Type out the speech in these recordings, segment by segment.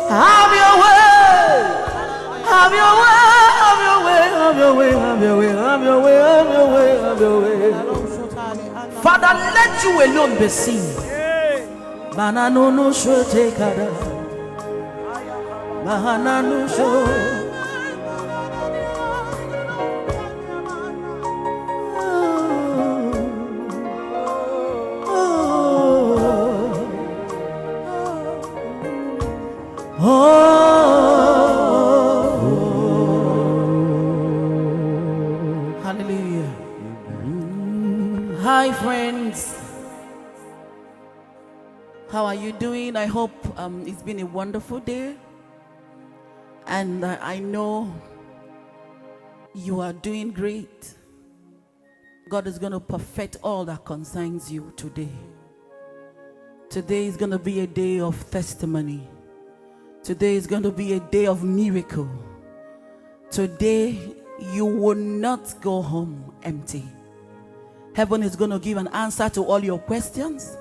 Have your way. Have your way. Have your way. Have your way. Have your way. Have your way. Have your way. Have your way. Father, let you alone be seen. Banano no show take ada. Bahana no show. Hallelujah. Hi friends, how are you doing? I hope it's been a wonderful day, and I know you are doing great. God is going to perfect all that concerns you today. Today is going to be a day of testimony. Today is going to be a day of miracle. Today you will not go home empty. Heaven is going to give an answer to all your questions.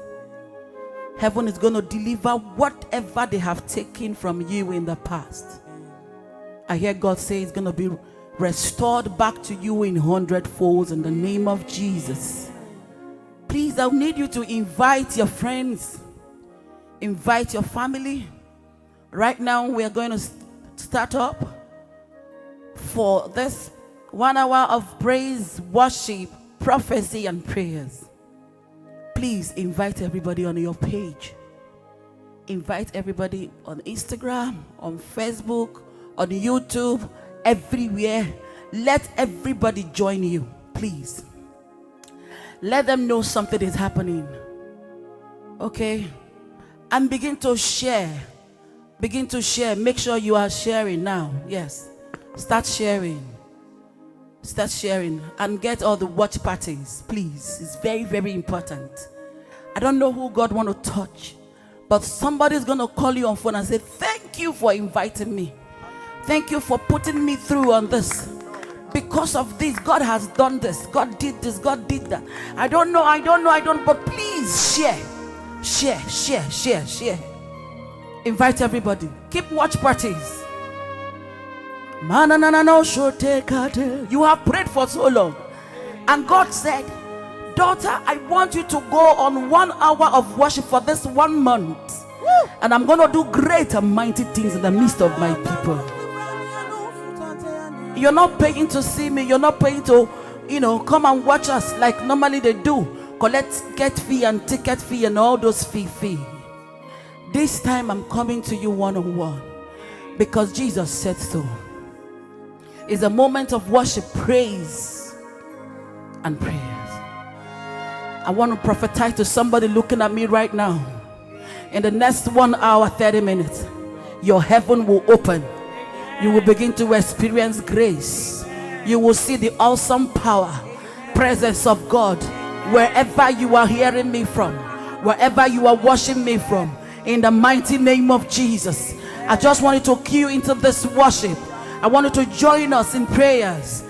Heaven is going to deliver whatever they have taken from you in the past. I hear God say it's going to be restored back to you in 100-fold in the name of Jesus. Please, I need you to invite your friends, invite your family. Right now we are going to start up for this 1 hour of praise, worship, prophecy and prayers. Please invite everybody on your page. Invite everybody on Instagram, on Facebook, on YouTube, everywhere. Let everybody join you, please. Let them know something is happening. Okay? And begin to share. Begin to share. Make sure you are sharing now. Yes. Start sharing. Start sharing. And get all the watch parties, please. It's very, very important. I don't know who God want to touch, but somebody's going to call you on phone and say, thank you for inviting me. Thank you for putting me through on this. Because of this, God has done this. God did this. God did that. I don't know. But please share. Share. Invite everybody. Keep watch parties. You have prayed for so long. And God said, daughter, I want you to go on 1 hour of worship for this 1 month. And I'm going to do great and mighty things in the midst of my people. You're not paying to see me. You're not paying to, come and watch us like normally they do. Collect get fee and ticket fee and all those fee. This time I'm coming to you one-on-one because Jesus said so. It's a moment of worship, praise, and prayers. I want to prophesy to somebody looking at me right now. In the next 1 hour, 30 minutes, your heaven will open. You will begin to experience grace. You will see the awesome power, presence of God wherever you are hearing me from, wherever you are watching me from. In the mighty name of Jesus, I just want you to cue into this worship. I want you to join us in prayers.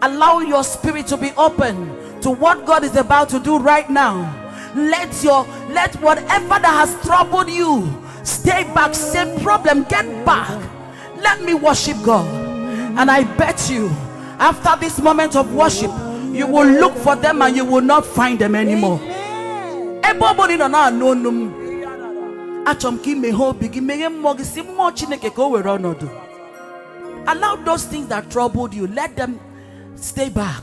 Allow your spirit to be open to what God is about to do right now. Let whatever that has troubled you stay back. Same problem, get back. Let me worship God. And I bet you, after this moment of worship, you will look for them and you will not find them anymore. Allow those things that troubled you, let them stay back.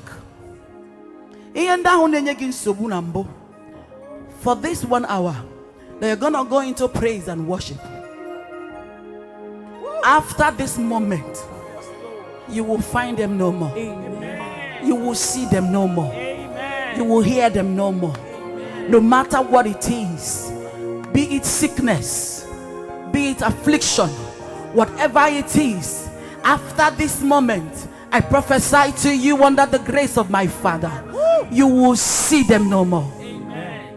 For this 1 hour, they're gonna go into praise and worship. After this moment, you will find them no more. Amen. You will see them no more. Amen. You will hear them no more. Amen. No matter what it is, be it sickness, be it affliction, whatever it is, after this moment, I prophesy to you under the grace of my Father, you will see them no more. Amen.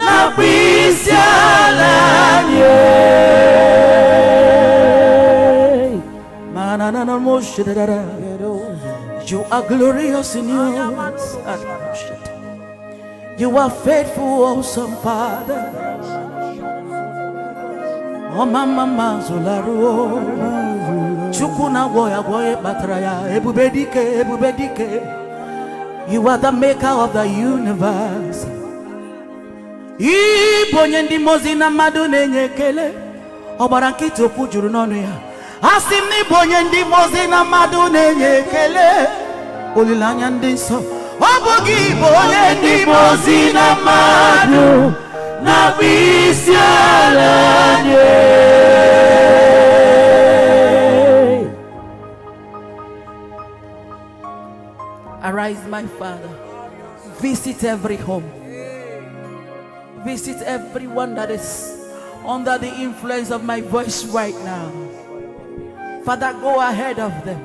Na You are glorious in yours. You are faithful, awesome Father. Oh mama zolaru chukuna goya goye batraya ebubedike. You are the maker of the universe. Ibonye ndi mozina madu nenyekele obarankito kujuru nonu ya asim ni bonye ndi mozina madu nenyekele olilanya ndi so obugi bonye ndi mozina madu na bisialanye. Arise, my Father. Visit every home. Visit everyone that is under the influence of my voice right now. Father, go ahead of them.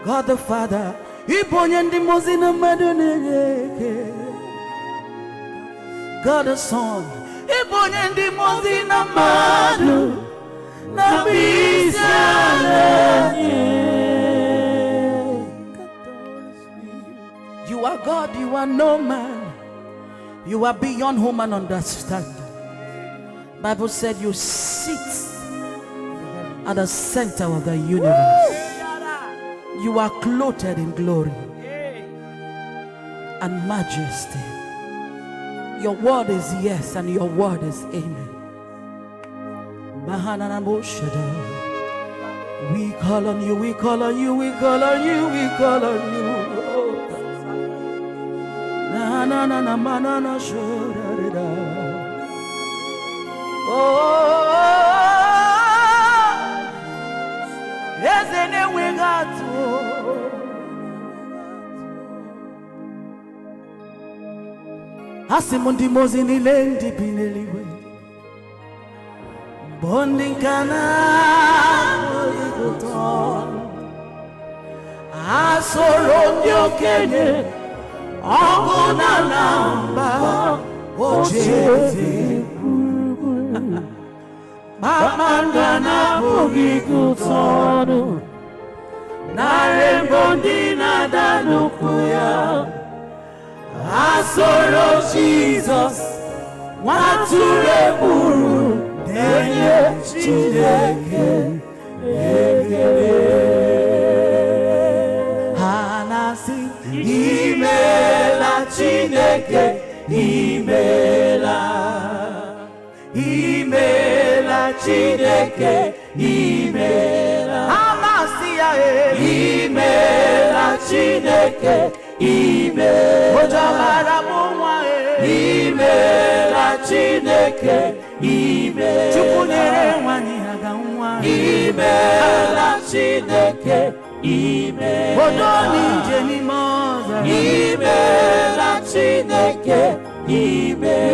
God the Father, God the Son, you are God, you are no man. You are beyond human understanding. Bible said you sit at the center of the universe. You are clothed in glory and majesty. Your word is yes and your word is amen. We call on you, we call on you, we call on you, we call on you. Oh, yes, and then we got to. Asimundi mozini lendi bineliwe bonding kana oliguton asoronyo kenye ogona namba ojeze mamangana ogiguton narembondi nadanukuya Asoro Jesus, wature buru denye Chineke Hanasi imela Chineke imela Chineke imela Hanasi imela Chineke Ojabara mwa imela Chineke chukwunyere nwanyị aga nwa imela Chineke odoni nje n'ime ọzara imela Chineke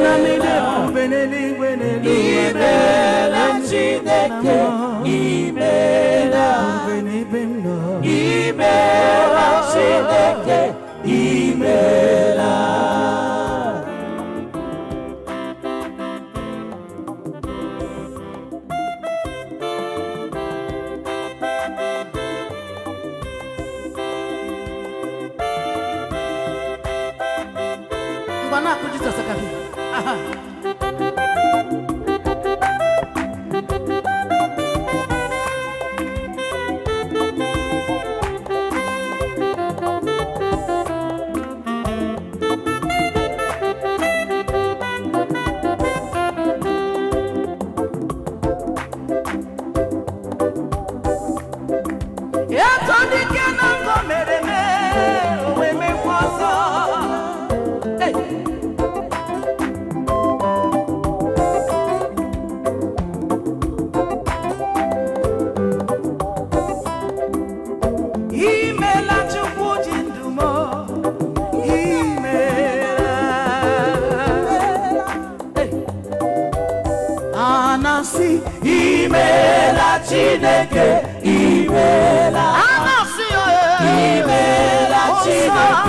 namide mbe n'eluigwe n'elu imela Chineke imela Chineke imela. Mbana kujita sakafi. Aha. Imela Chineke imela Imela Chineke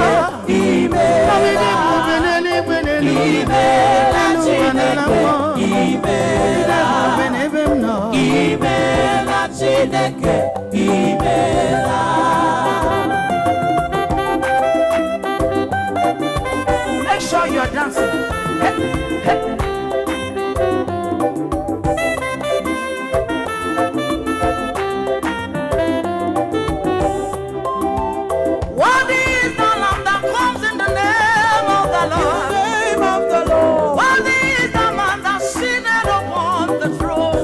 Chineke imela. Make sure you're dancing. What is the lamb that comes in the name of the Lord? Name of the Lord. What is the man that sitteth upon the throne?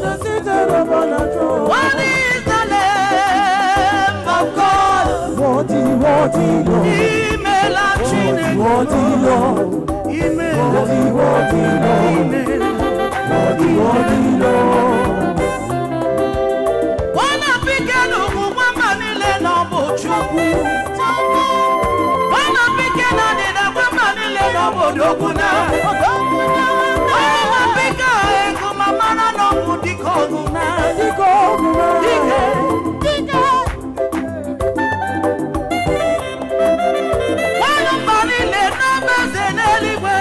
What is the Lamb of God? Worthy, Lord. Imela Chineke. Worthy, Lord. Imela. Worthy, Lord. Worthy, Lord. Wana pikelu kumwamba nile na bochukwu. Wana pikena nina kwamba nile na bodoguna. Wana pika kumamana na budikoguna. Dike. Wana mbanile na bezeneliwe.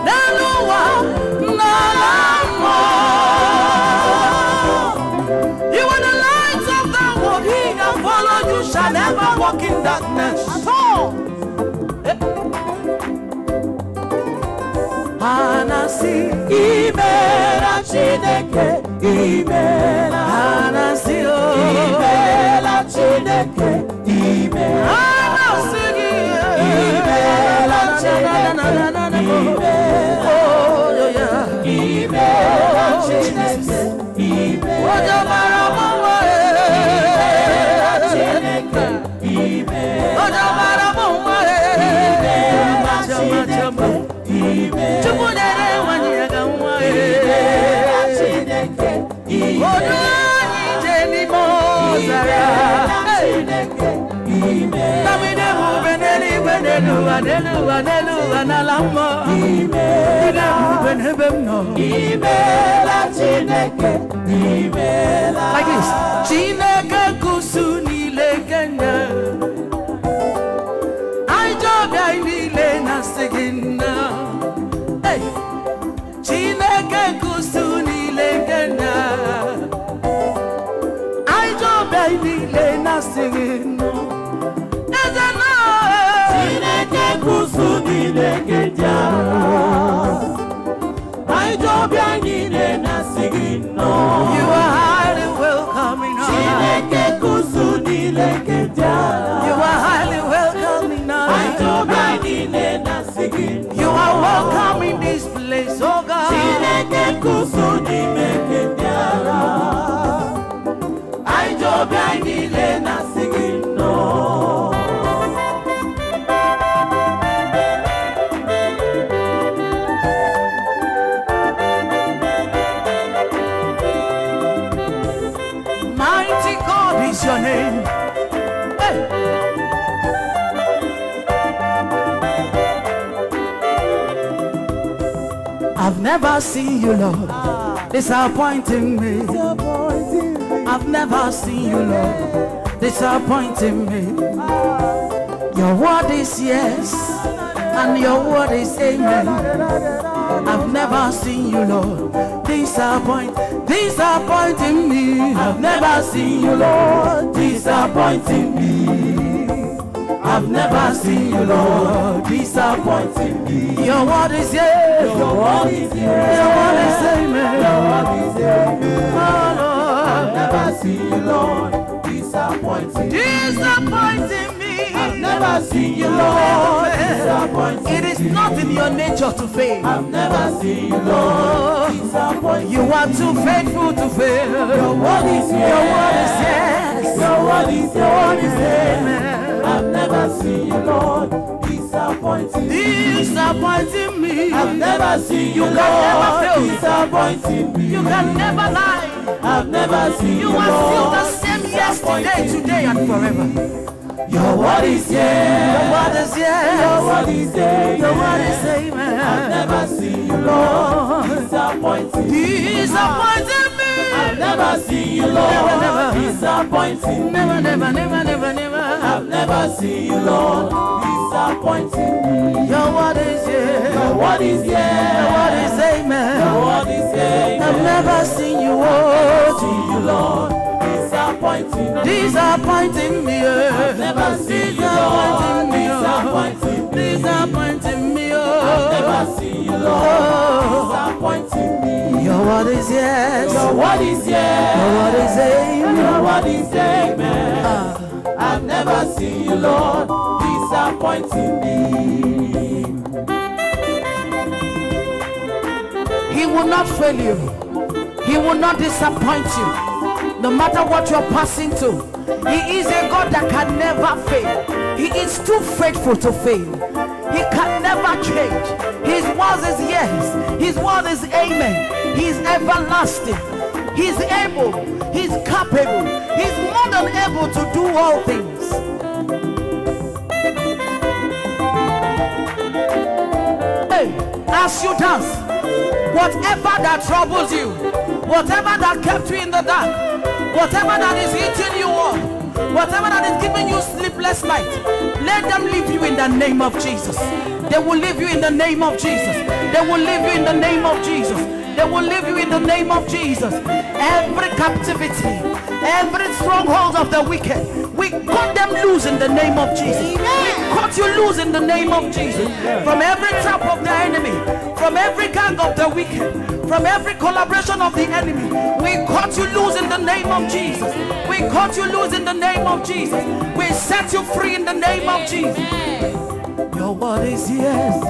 Neluwa nalamo. You are the light of the world. He that follows you shall never walk in darkness at all. Anasi Imela Chineke imela. Anasi Imela Chineke imela. Anasi Imela Chineke imela. Oh yeah. Imela Chineke imela. Chineke imela. Like this. Chineke kusuni legenda. I job I nile na sigina. Hey. Chineke kusuni legenda. I job I nile na sigina. Chineke kusuni legenda. I job I nile na sigino. You are highly welcome in our Chineke kusuni legenda. You are highly welcome in our I job I nile na sigino. You are welcome in this place, oh God. Chineke kusuni legenda. I job I nile na sigino. Mighty God is your name. Hey. I've never seen you, Lord, disappointing me. I've never seen you, Lord, disappointing me. Your word is yes, and your word is amen. I've never seen you, Lord, disappointing me. I've never seen you, Lord, disappointing me. I've never seen you, Lord, disappointing me. Your word is yes, Your word is yes, your word is amen. your word is amen. Oh, Lord, I've never seen you, Lord, disappointing me. disappointing me. I've never seen you, Lord, disappointing me. It is not in your nature to fail. I've never seen you, Lord, disappointing me. You are too faithful to fail. Your word is yes, Your word is yes, your word is your word is amen. amen. I've never seen you, Lord, disappointing me. Disappointing me. I've never seen you, You can never Lord, fail. disappointing me. You can never lie. I've never seen you, You are still Lord, the same yesterday, today, and forever. Your word is yes, Your word is yes, your word is amen. your word is I've amen. never seen you, Lord, disappointing me. Disappointing me. I've never seen you, Lord, disappointing me. Never, never, never, never, never. I've never seen you, Lord, disappointing disappointing me. Your word is yes. Your word is yes. Your word is amen. Your word is amen. I've never seen you, See you, Lord, disappointing me. disappointing me. I've never seen you, Lord, disappointing me. Disappointing me. I've never seen you, Lord, disappointing me. Your word is yes. Your word is yes. Your word is amen. Your word is amen. I've never seen you, Lord, disappointing me. He will not fail you. He will not disappoint you. No matter what you're passing through, He is a God that can never fail. He is too faithful to fail. He can never change. His word is yes. His word is amen. He is everlasting. He's able. He's capable. He's more than able to do all things. Hey, as you dance, whatever that troubles you, whatever that kept you in the dark, whatever that is eating you up, whatever that is giving you sleepless night, let them leave you in the name of Jesus. They will leave you in the name of Jesus. They will leave you in the name of Jesus. They will leave you in the name of Jesus. Every captivity, every stronghold of the wicked, we cut them loose in the name of Jesus. We cut you loose in the name of Jesus. From every trap of the enemy, from every gang of the wicked, from every collaboration of the enemy, we cut you loose in the name of Jesus. We cut you loose in the name of Jesus. We set you free in the name of Jesus. Your word is yes.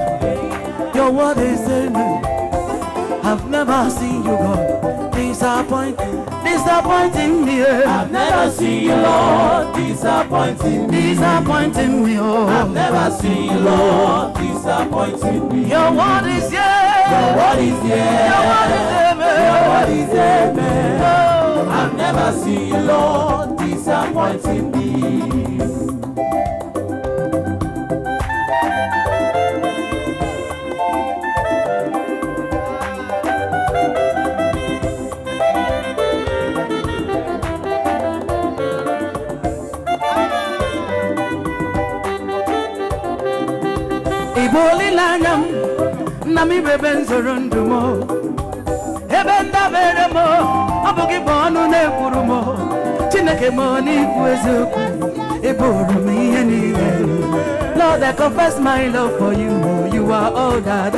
Your word is amen. I've never seen you, God, disappointing me. I've never seen you, Lord, disappointing me. Disappointing me, oh. I've never seen you, Lord, disappointing me. Your word is yes. Your word is yes. Your word is amen. Your word is amen. Oh. I've never seen you, Lord, disappointing me. Iboli lanyam nami bebe nzorundumo ebenda beremo abugi bonu ne kurumo Chineke mo ni kwezuku eburu mi eniwe. Lord, I confess my love for you. You are all that.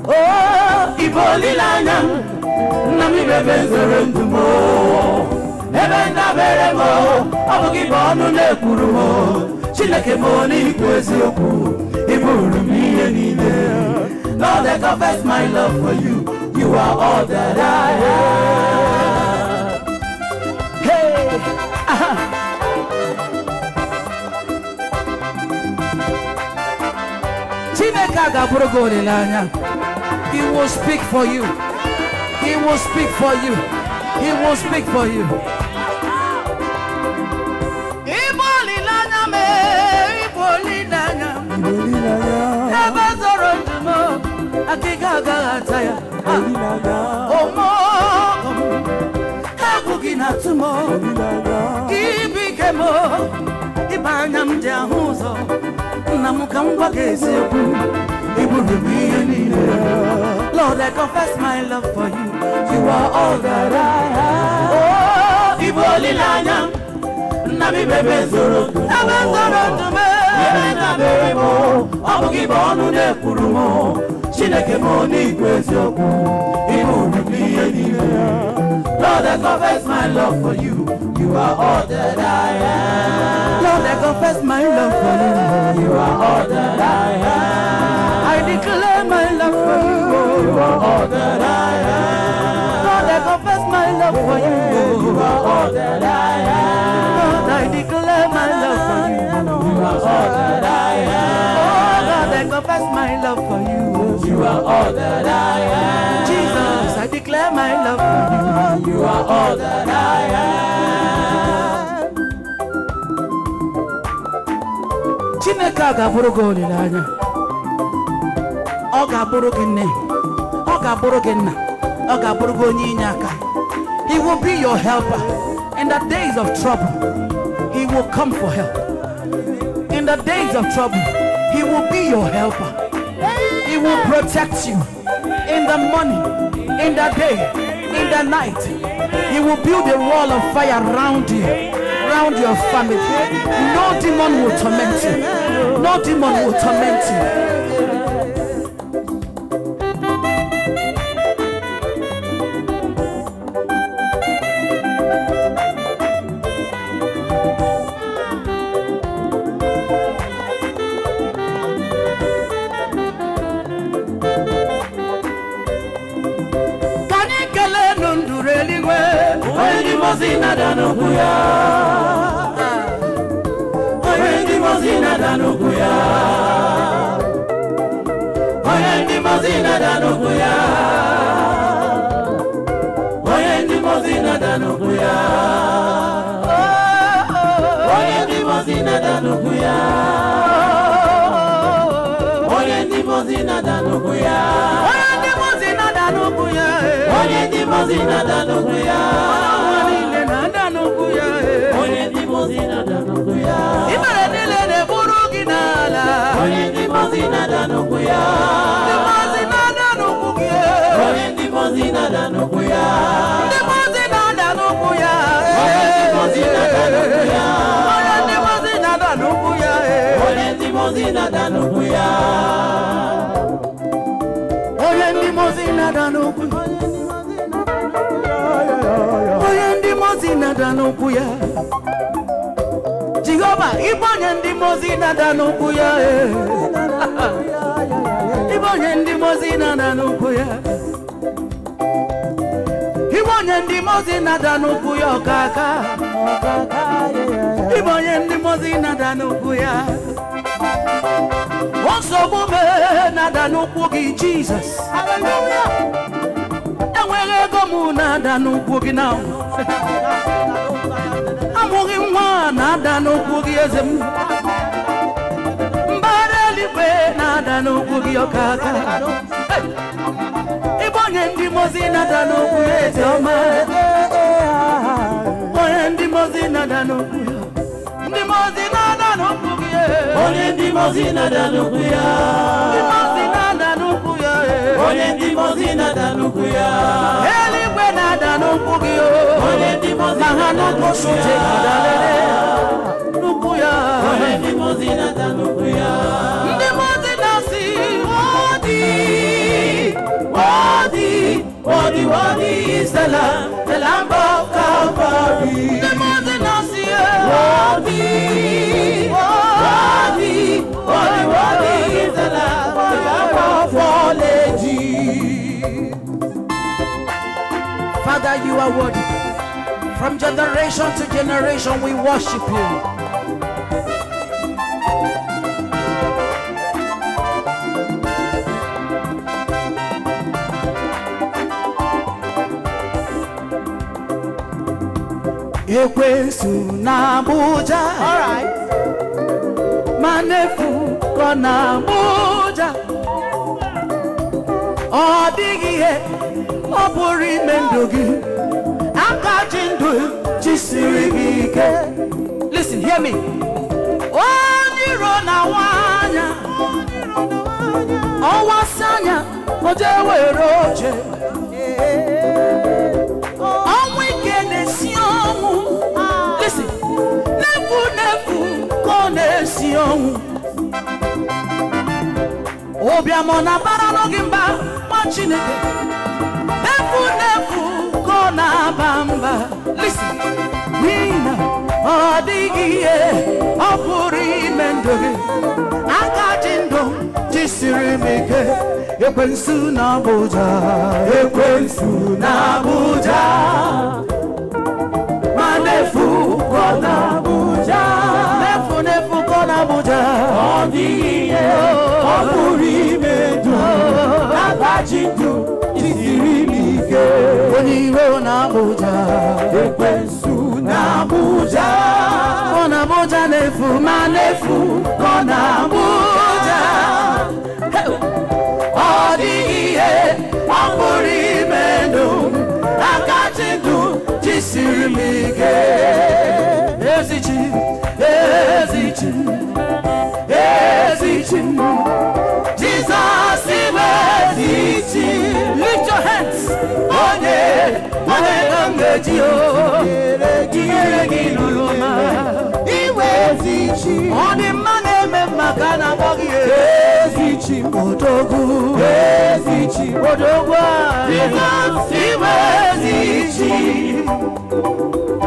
Oh, Iboli lanyam nami bebe nzorundumo ebenda beremo abugi bonu ne kurumo Chineke mo ni kwezuku. Lord, I confess my love for you. You are all that I have. Hey, He will speak for you. He will speak for you. He will speak for you. Lord, I confess my love for you. You are all that I have. Oh, Iboli Lanyam, Nami Bebe Zoro, Ebenda beremo, abugi bonu ne kurumo. Chineke mo ni kwezoku, iburu mi eniwe. Lord, I confess my love for you. You are all that I am. Lord, I confess my love for you. You are all that I am. I declare my love for you. You are all that I am. Lord, I confess my love for you. You are all that I am. Lord, I declare my love for you. You are all that I am. Oh, Lord, I confess my love for you. You are all that I am. Jesus, I declare my love for you. You are all that I am. Chineke ga-abụrụ gị olileanya. Ọ ga-abụrụ gị nne. Ọ ga-abụrụ gị nna. Ọ ga-abụrụ gị onye inye aka. He will be your helper. In the days of trouble, He will come for help. In the days of trouble, He will be your helper. He will protect you in the morning, in the day, in the night. He will build a wall of fire around you, around your family. No demon will torment you. No demon will torment you. Mozina danukuya, oyendi mozina danukuya, oyendi mozina danukuya, oyendi mozina danukuya, oyendi mozina danukuya, oyendi mozina danukuya, oyendi mozina danukuya, oyendi mozina danukuya. Oyendi mozina danukuya, imaradile ne buruginala. Oyendi mozina danukuya, mozina danukuya. Oyendi mozina danukuya, mozina danukuya. Oyendi mozina danukuya, oyendi mozina danukuya. Oyendi mozina danukuya, oyendi mozina danukuya. Mozina danukuya, Jehovah, ibonye ndi mozina danukuya, ibonye ndi mozina danukuya, ibonye ndi mozina danukuya kaka, ibonye ndi mozina danukuya. Onso bube na danukugi Jesus, hallelujah. Enwere gomu na danukugi now. Amugi mwana danukugi ezem, mbareli we na danukugi okaka. Ibonye ndi mozina danukugi ezema, oye ndi mozina danukugi, ndi mozina danukugi, oye ndi mozina danukugi, ndi mozina danukugi, oye ndi mozina danukugi. Oyendi mozina danukuya, oyendi mozina danukuya. Ndi mozina si worthy is the Lamb of Calvary. Ndi mozina si worthy is the Lamb of all ages. Father, you are worthy. From generation to generation, we worship you. Ekwensu na Abuja, all right. Manefu kona Abuja. Odigie, opuri mendogi. Listen, hear me. Listen. Nefu connexion. Obiamona baranogimba machineke. Nefu kona bamba. Listen. Nina odigie opuri mendoge. Akajindo jisirimike. Ekwensu na Abuja, ekwensu na Abuja. Manefu kona Abuja, nefu kona Abuja. Odigie opuri mendoge. Akajindo jisirimike. Oniwe na Abuja, ekwensu na Abuja. Kona Abuja nefu, manefu kona Abuja. Odigie opuri mendoge. Akajindo jisirimike. Ezichi Chinyere udoma. Oni mane me makana bogi. Odogu. Odogwa.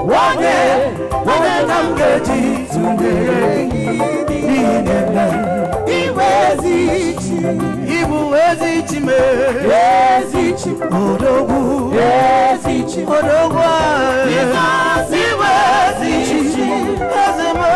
Wage namgeji Iwezichi me. Odogu. Odogwa. Iwezichi. Ezemo.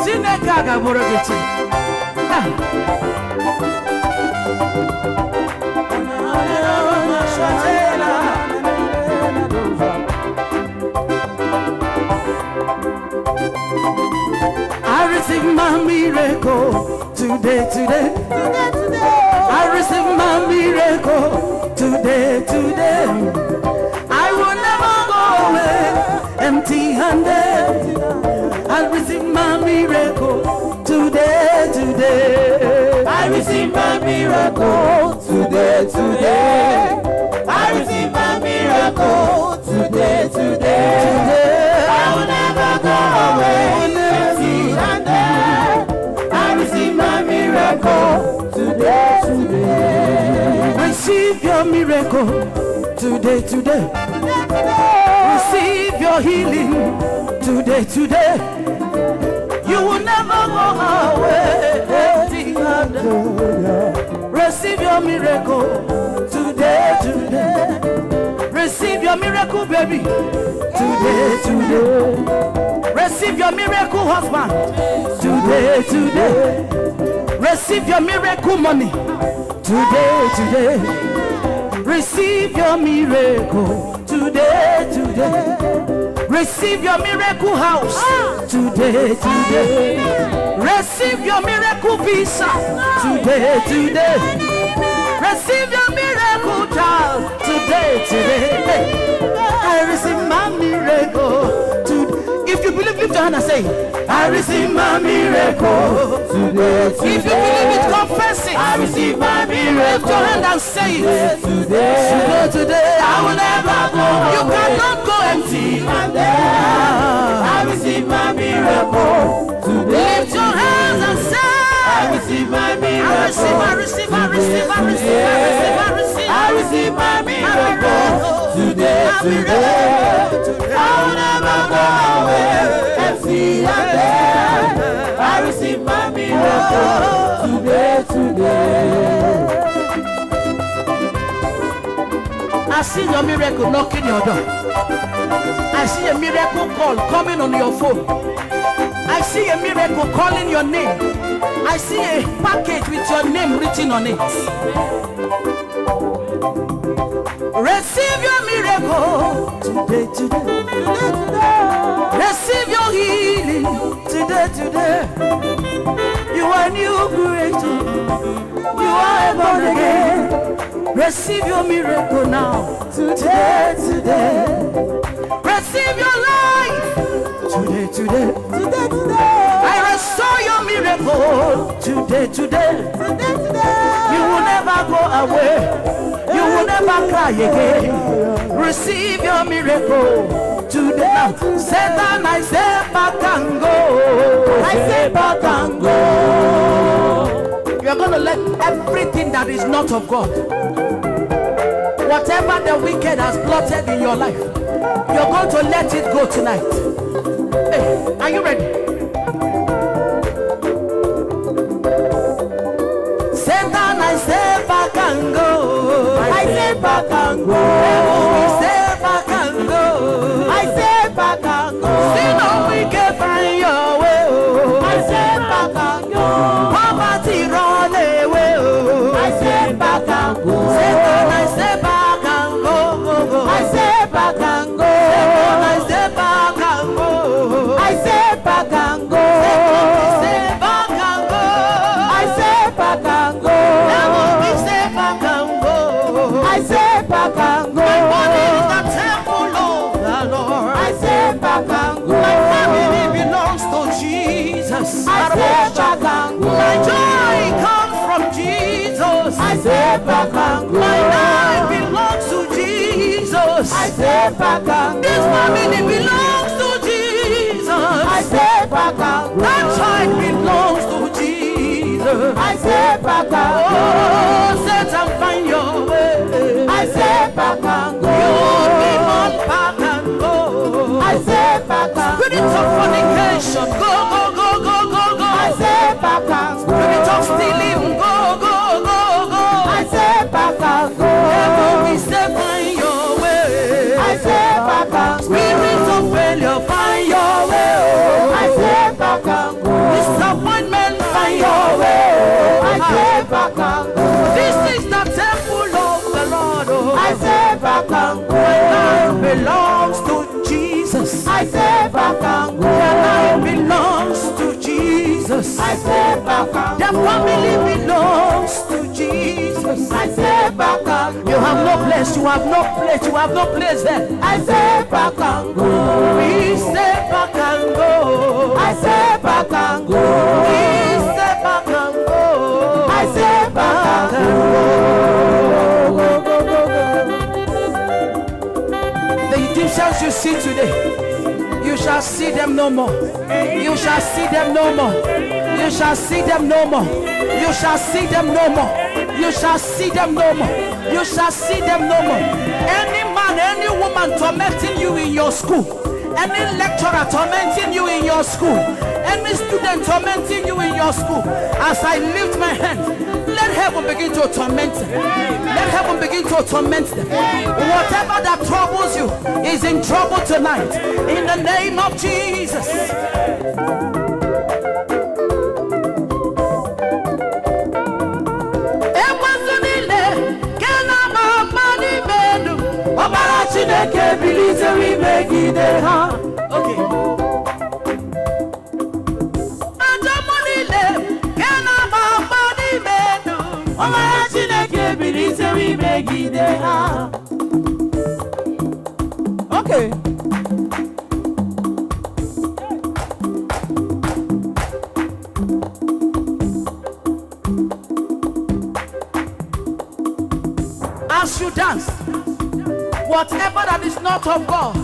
Sinekaga borogeti. I receive my miracle today. I receive my miracle today. I will never go away empty-handed. I receive my miracle today. I receive my miracle today. I receive my miracle today. I will never go away empty-handed. I receive my miracle today. Receive your miracle today. Receive your healing today. You will never go away empty-handed. Receive your miracle today. Receive your miracle, baby, today. Receive your miracle, husband, today. Receive your miracle, money, today. Receive your miracle today. Receive your miracle house today. Receive your miracle visa today. Receive your miracle child today. I receive my miracle today. If you believe, lift your hand and say, I receive my miracle today. If you believe it, confess it. I receive my miracle. Lift your hand and say it. Today. I will never go. You cannot go empty. I receive my miracle today. Lift your hands and say, I receive my miracle. I receive my miracle today. I will never go away empty-handed. I receive my miracle today. I see your miracle knocking your door. I see a miracle call coming on your phone. I see a miracle calling your name. I see a package with your name written on it. Receive your miracle today. Receive your healing today. You are new created. You are born again. Receive your miracle now today. Receive your life today. I restore your miracle today. You will never go away. You will never cry again. Receive your miracle today. Satan, I say back and go. You are going to let everything that is not of God, whatever the wicked has plotted in your life, you're going to let it go tonight. Hey, are you ready? Satan, I say back and go. I say back and go. Say back and go. I say back and go. See no wicked find your way. I say back and go. Poverty run away. I say back and go. Satan, I say back and go. I say back and go. Satan, I say back and go. I say back and go. Jesus. I say back and go. My joy comes from Jesus. I say back and go. My life belongs to Jesus. I say back and go. This family belongs to Jesus. I say back and go. That child belongs to Jesus. I say back and go. Oh, Satan, find your way. I say back and go. You demon, back and go. I say back and go. Spirit of fornication, go, go, go, go, go, go. I say back and go. Spirit of stealing, go, go, go, go. I say back and go. Heaven, we say, find your way. I say back and go. Spirit of failure, find your way. I say back and go. Disappointment, find your way. I say back and go. This is the temple of the Lord. I say back and go. Life belongs to Jesus. I say back and go. Life belongs to Jesus. I say back and The go. family belongs to Jesus. I say back and go. You have no place, you have no place, you have no place there. I say back and go. We stay back and go. I say back and go. We stay back and go. I say back and go. The Egyptians you see today, you shall see them no more. You shall see them no more. You shall see them no more. You shall see them no more. You shall see them no more. You shall see them no more. Any man, any woman tormenting you in your school, any lecturer tormenting you in your school, any student tormenting you in your school, as I lift my hand, let heaven begin to torment them. Let heaven begin to torment them. Whatever that troubles you is in trouble tonight. In the name of Jesus. Okay. Okay. As you dance, whatever that is not of God,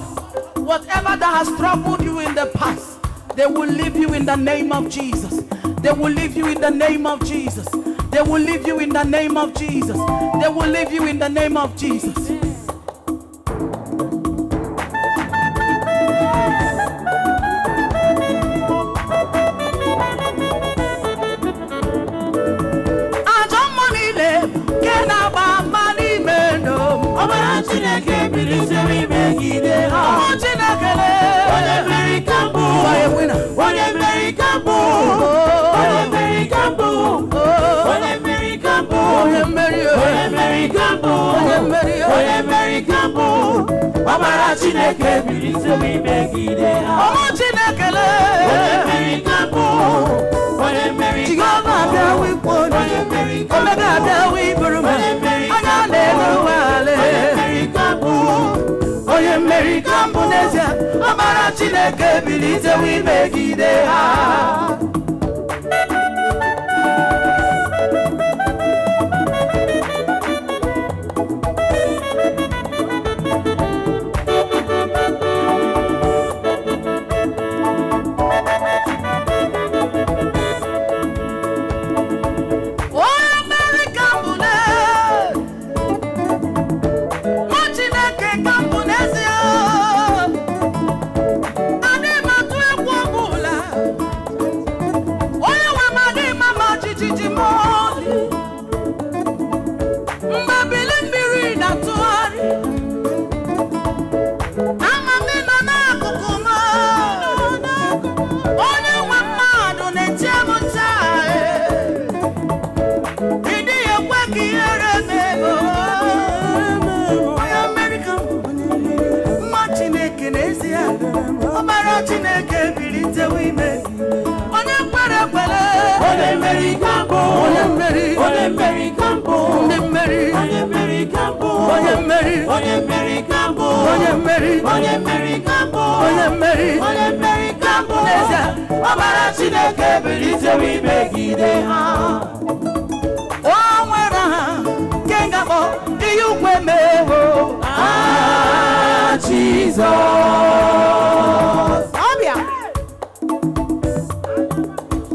whatever that has troubled you in the past, they will leave you in the name of Jesus. They will leave you in the name of Jesus. They will leave you in the name of Jesus. They will leave you in the name of Jesus. Chineke bilise mi megide ha. Omo Chineke le. America bo. America. Jehova bia wi ponu. Omega bia wi buruma. Anya na elu wale. America bo. America bo nezia. Amara Chineke bilise mi megide ha. America, Mary, Obara Chineke bilite wimegide ha. O nwere ha kengabo iyukwe mewo. Ah, Jesus.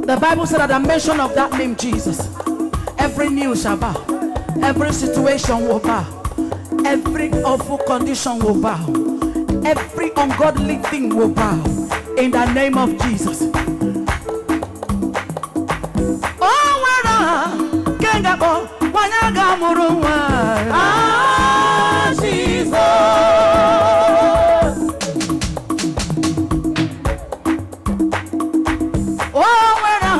The Bible said at the mention of that name Jesus, every knee shall bow, every situation will bow, every awful condition will bow, every ungodly thing will bow in the name of Jesus. Oh, where Kengabo, Wanyaga Murunwa. Ah, Jesus. Oh, where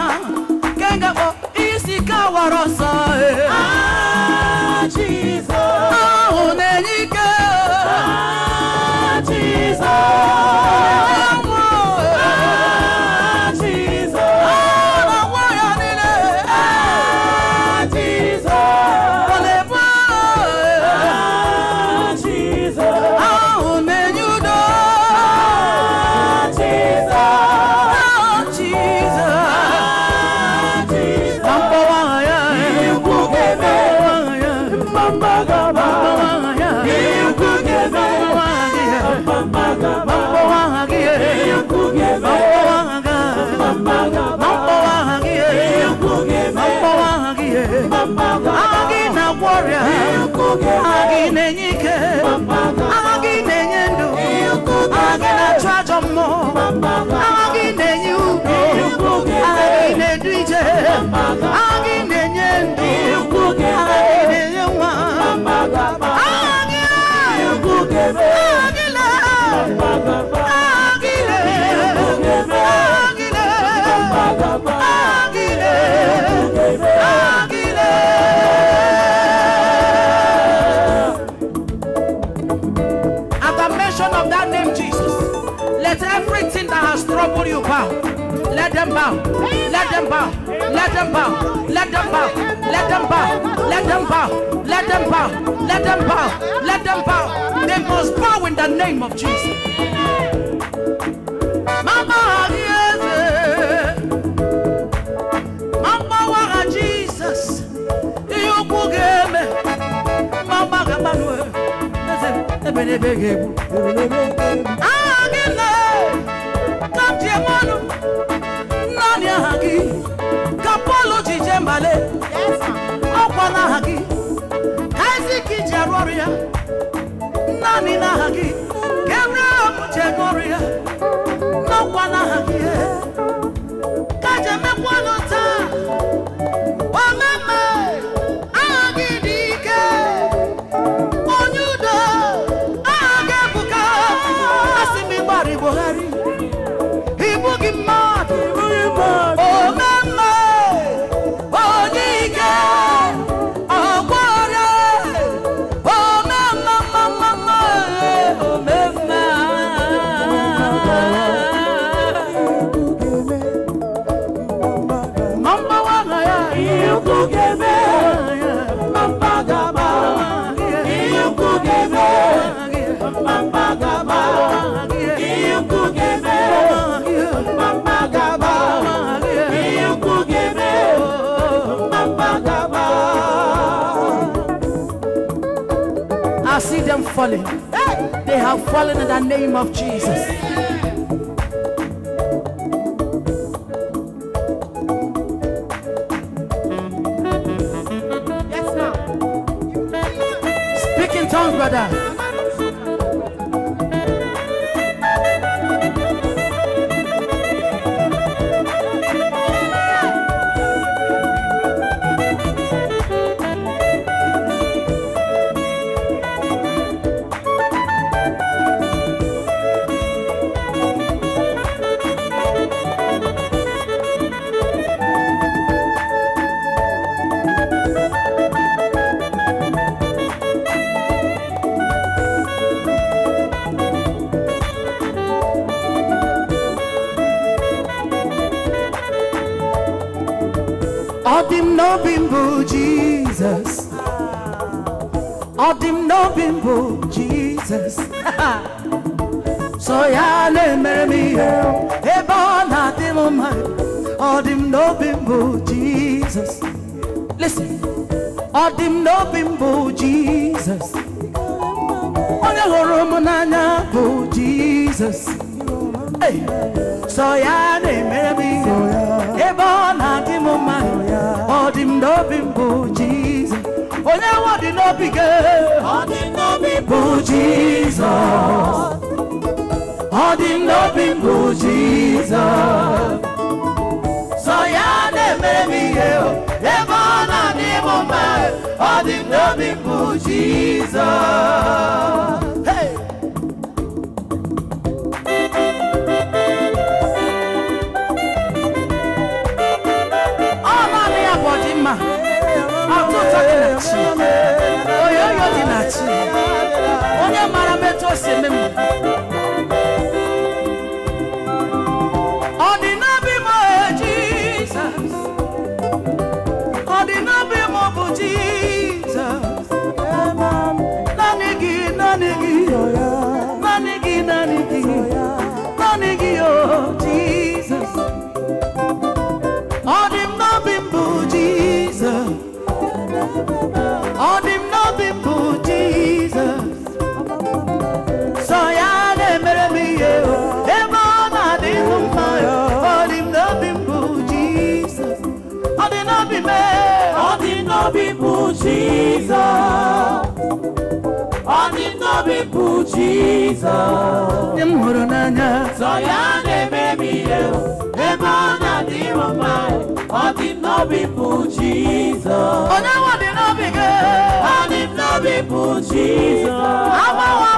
Kengabo, Isika Warosa. Ah, Jesus. Oh, Nenika. Ah, Jesus. Agina warrior, Agina Nike, Agina Yendu, Agina Trajamo, Agina you, Agina DJ, Agina Yendu, Agina at the mention of that name Jesus, let everything that has troubled you bow. Let them bow. Let them bow. Let them bow. Let them bow. Let them bow. Let them bow. Let them bow. Let them bow. Let them bow. They must bow in the name of Jesus. Mama, yes. Mama, Jesus. You forgive me. Mama, Kapolo Jijembale, Opana Hagi, Isaac Jaroria, Nani Nahagi, Gabriel Jagoria, no one Hagi, Kajame Wanota, Wamama, Agi Dike, Onyudo, Agabuka, Asimi Bari Bohari, he will give mad, oh Mama, oh Nika, oh Warrior, oh Mama, oh Mama, Mama Wanga, you could give me, Mama Gaba, you could give me, Mama Gaba, you could give me, Mama Gaba, you could give me, Mama Gaba. I see them falling. They have fallen in the name of Jesus. Yes, ma'am. Speak in tongues, brother. Odim no bimbo Jesus. Odim no bimbo Jesus. So ya nemere mi eba na dimoma. Odim no bimbo Jesus. Listen. Odim no bimbo Jesus. Onya horo nanya bo Jesus. Hey. So ya nemere mi eba na dimoma. Odim no bimbo Jesus. Onya wadi no bige. Odim no bimbo Jesus. Odim no bimbo Jesus. So ya nemere mi eba na dimoma. Odim no bimbo Jesus. Hey. Onye mara meto sememu Ordinary mo Jesus Ordinary mo Jesus Nanigi oh Jesus Ordinary mo Jesus Odim no bimbo Jesus. So ya nemere mi eba na dimuma. Odim no bimbo Jesus. Odim no bimbo. Odim no bimbo Jesus. Odim no bimbo Jesus. Yemhoro nanya. So ya nemere mi eba na dimuma. Odim no bimbo Jesus. Onya wadi no bige. Odim no bimbo Jesus. Amawa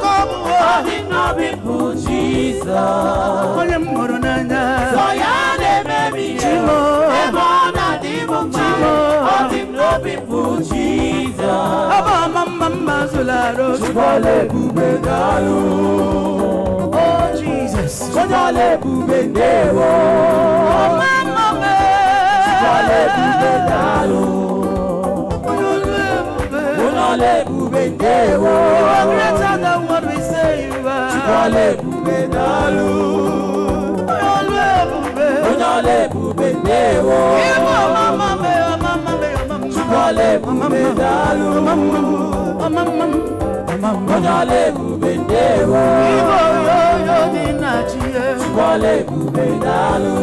kobu. Odim no bimbo Jesus. Onya moro nanya. So ya nemere chimo. Eba na dimuma. Odim no bimbo Jesus. Aba mama zularo. Chibole bubegalo. Oh Jesus. Chibole bubendewo. Oh mama me. Chibole bubegalo. Unole bubendewo. You are greater than what we say you are. Chibole bubegalo. Unole bubendewo. Mama me. Chibole bubegalo. Unole bubendewo. Yo dinachie. Chibole bubegalo.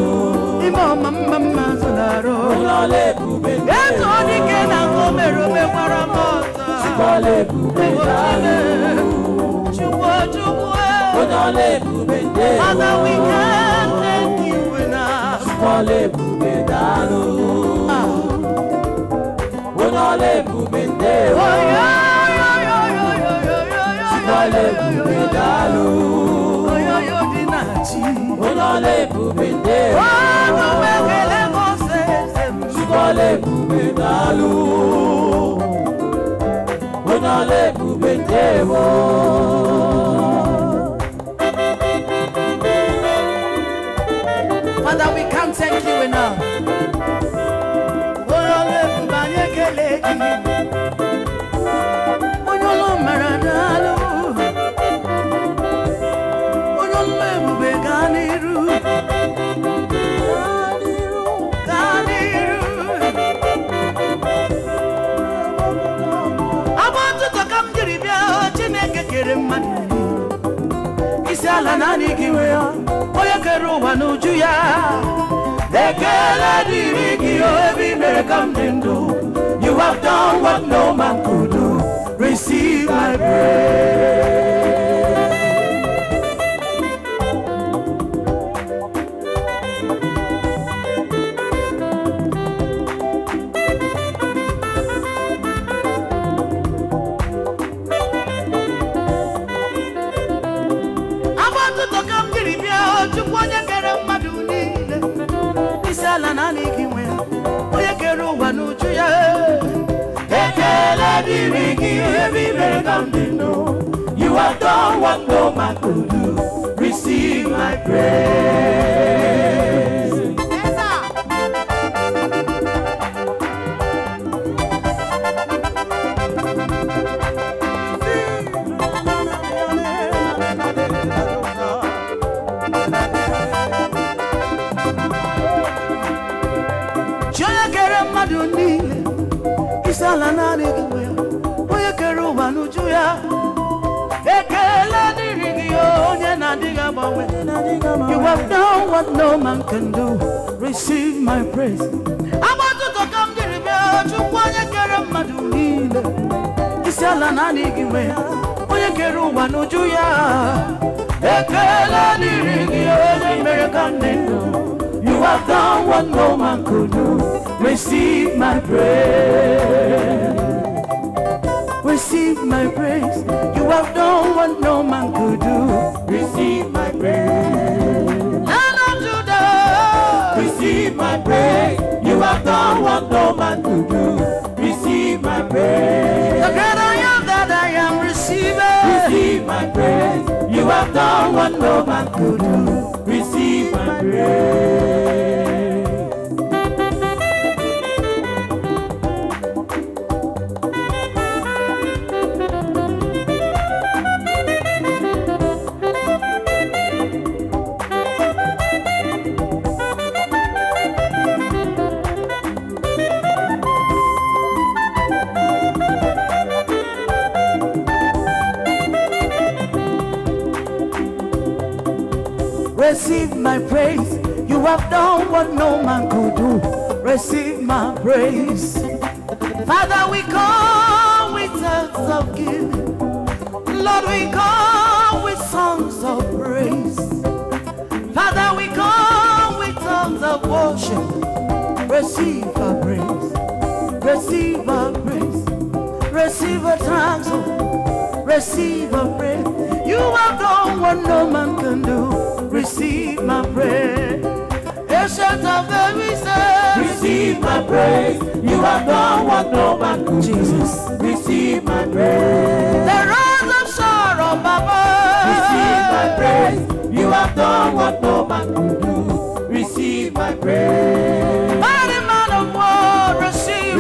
Mama zularo. Unole bubendewo. Eto dike na komero me waramosa. Chibole bubegalo. Chukwu. Unole bubendewo. Father, we can't thank you enough. Chibole bubegalo. Unole bubendewo. Chibole bubegalo. Unole bubendewo. Chibole bubegalo. Unole bubendewo. Father, we can't thank you enough. Unole bubanyekeleki. Unole maranalo. Unole bubeganiru. Isiala nani kiwe ya oya keruwa nuju ya Dekele dirigi yo ebi mere kamdindo. You have done what no man could do. Receive my praise. You have done what no man could do. Receive my praise. maduni isala na nigwe oye keru wanuju ya ekele dirigi onye na diga bawe. You have done what no man can do. Receive my praise. I want to come to the chukwu kere maduni isala na nigwe oye keru wanuju ya ekele dirigi onye American nigga. You have done what no man could do. Receive my praise. Receive my praise. You have done what no man could do. Receive my praise. Land of Judah. Receive my praise. You have done what no man could do. Receive my praise. The great I am that I am. Receive it. Receive my praise. You have done what no man could do. Receive my praise. Receive my praise. You have done what no man could do. Receive my praise. Father, we come with songs of giving. Lord, we come with songs of praise. Father, we come with songs of worship. Receive our praise. Receive our praise. Receive our thanks. Receive our praise. You have done what no man can do. Receive my praise. Ancient of the say, receive my praise. You have done what no man could do. Jesus, receive my praise. The rose of sorrow, Baba, receive my praise. You have done what no man could do. Receive my praise. Mighty man of war, receive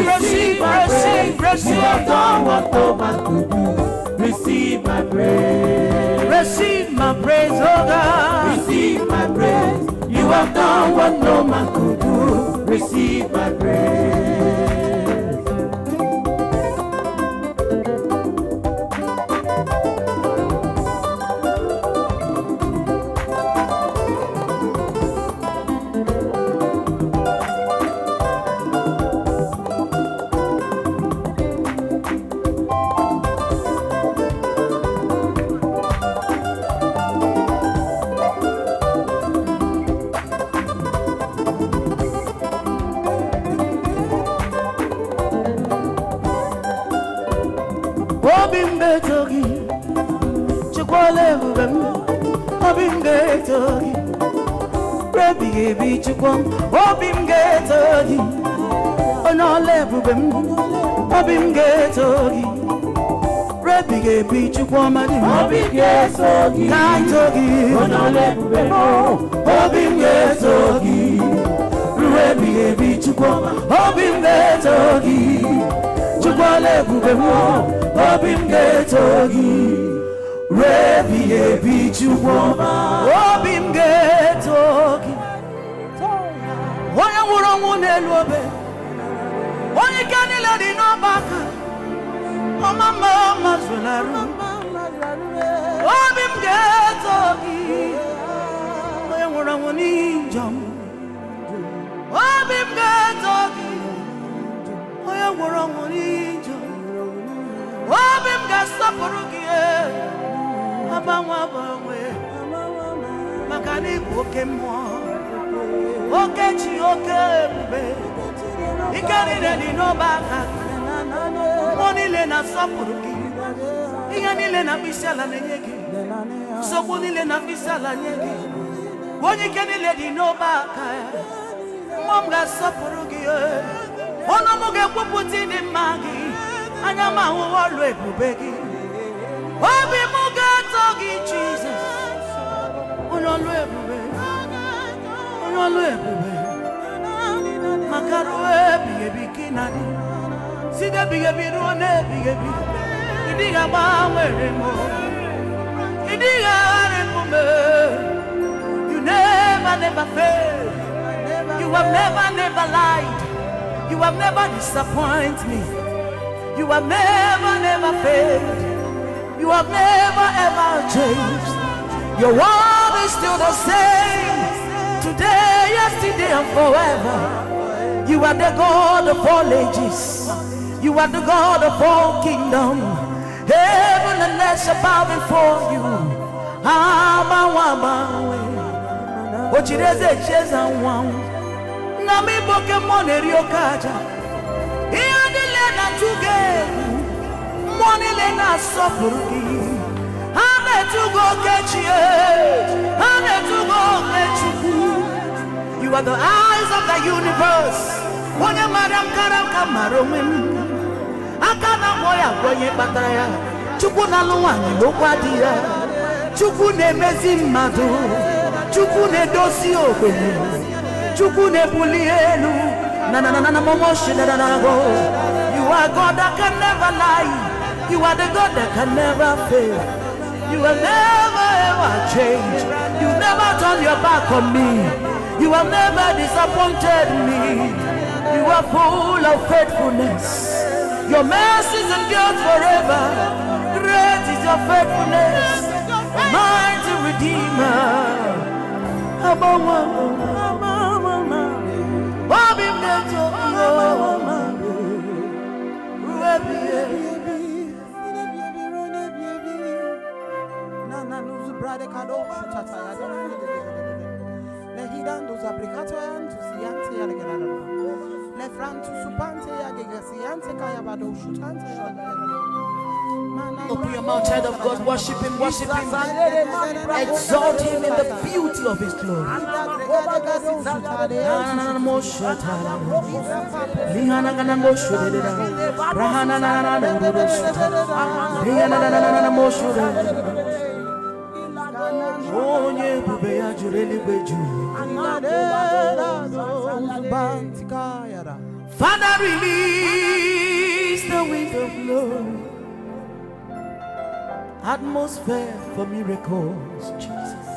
my praise. You have done what no man could do. Receive my praise. Receive my praise, oh God. Receive my praise. You have done what no man could do. Receive my praise. Togi, Chukwale Bugam, Obimge Togi, Rabbi Bichukwam, Obimge Togi, Onole Bugam, Obimge Togi, Rabbi Bichukwam, Obimge Togi, Kai Togi, Onole Bugam, Obimge Togi, Rabbi Bichukwam, Obimge Togi, Chukwale Bugam. Obimge Togi, Rebi Bichukwama. Obimge Togi, Wanya Wurongu Lobe, Wanya Kanila di Nobaka, Mama Zularu. Obimge Togi, Wanya Wurongu Ninjam. Obimge Togi, Wanya Wurongu Ninjam. Obim gasapurugie abamwa bamwe makani kokemo okechi okembe ikani ni no baka monile na sapurugi iyanile na bisala nenyeki sobunile na bisala nyeki wonyikeni di no baka mom gasapurugie ono muge kuputi ni magi Anyama uwalwe bubegi Wabi muga togi Jesus Unolwe bubegi Unolwe bubegi Makaruwe bigebi kinadi Side bigebi ruone bigebi Idiga mawe remo Idiga remo me You never fail You have never lied You have never disappointed me. You have never failed. You have never ever changed. Your word is still the same. Today, yesterday, and forever. You are the God of all ages. You are the God of all kingdom. Heaven and earth shall bow before you. Ochireze cheza nwangu Nami boke mone riokaja Iadile na tugegu Monile na sopurugi Hane tugo kechie Hane tugo kechuku. You are the eyes of the universe. Wanya maram karam kamaromim Akana moya kwenye bataya Chuku na luwanyi lokwadia Chuku ne mezi madu Chuku ne dosi okwenu Chuku ne bulienu Na momoshi na go. You are God that can never lie. You are the God that can never fail. You will never ever change. You never turn your back on me. You have never disappointed me. You are full of faithfulness. Your mercies endure forever. Great is your faithfulness. Mighty Redeemer. Open your mouth, child of God, worship him, exalt him in the beauty of his glory. Father, release the wind of glory. Atmosphere for miracles, Jesus.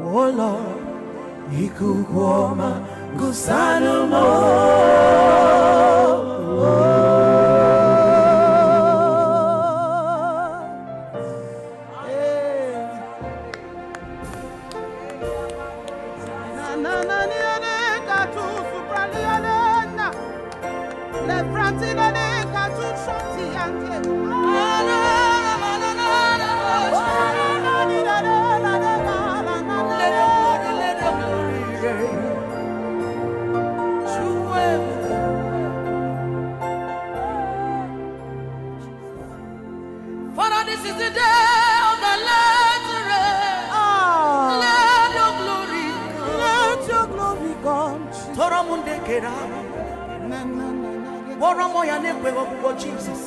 Oh Lord, Ikukwoma Gusanumo. Father, this is the day of the Lord's rain. Let your glory come. Let your glory come. Toramunde kerama. Woromo ya nekwe kwa Jesus.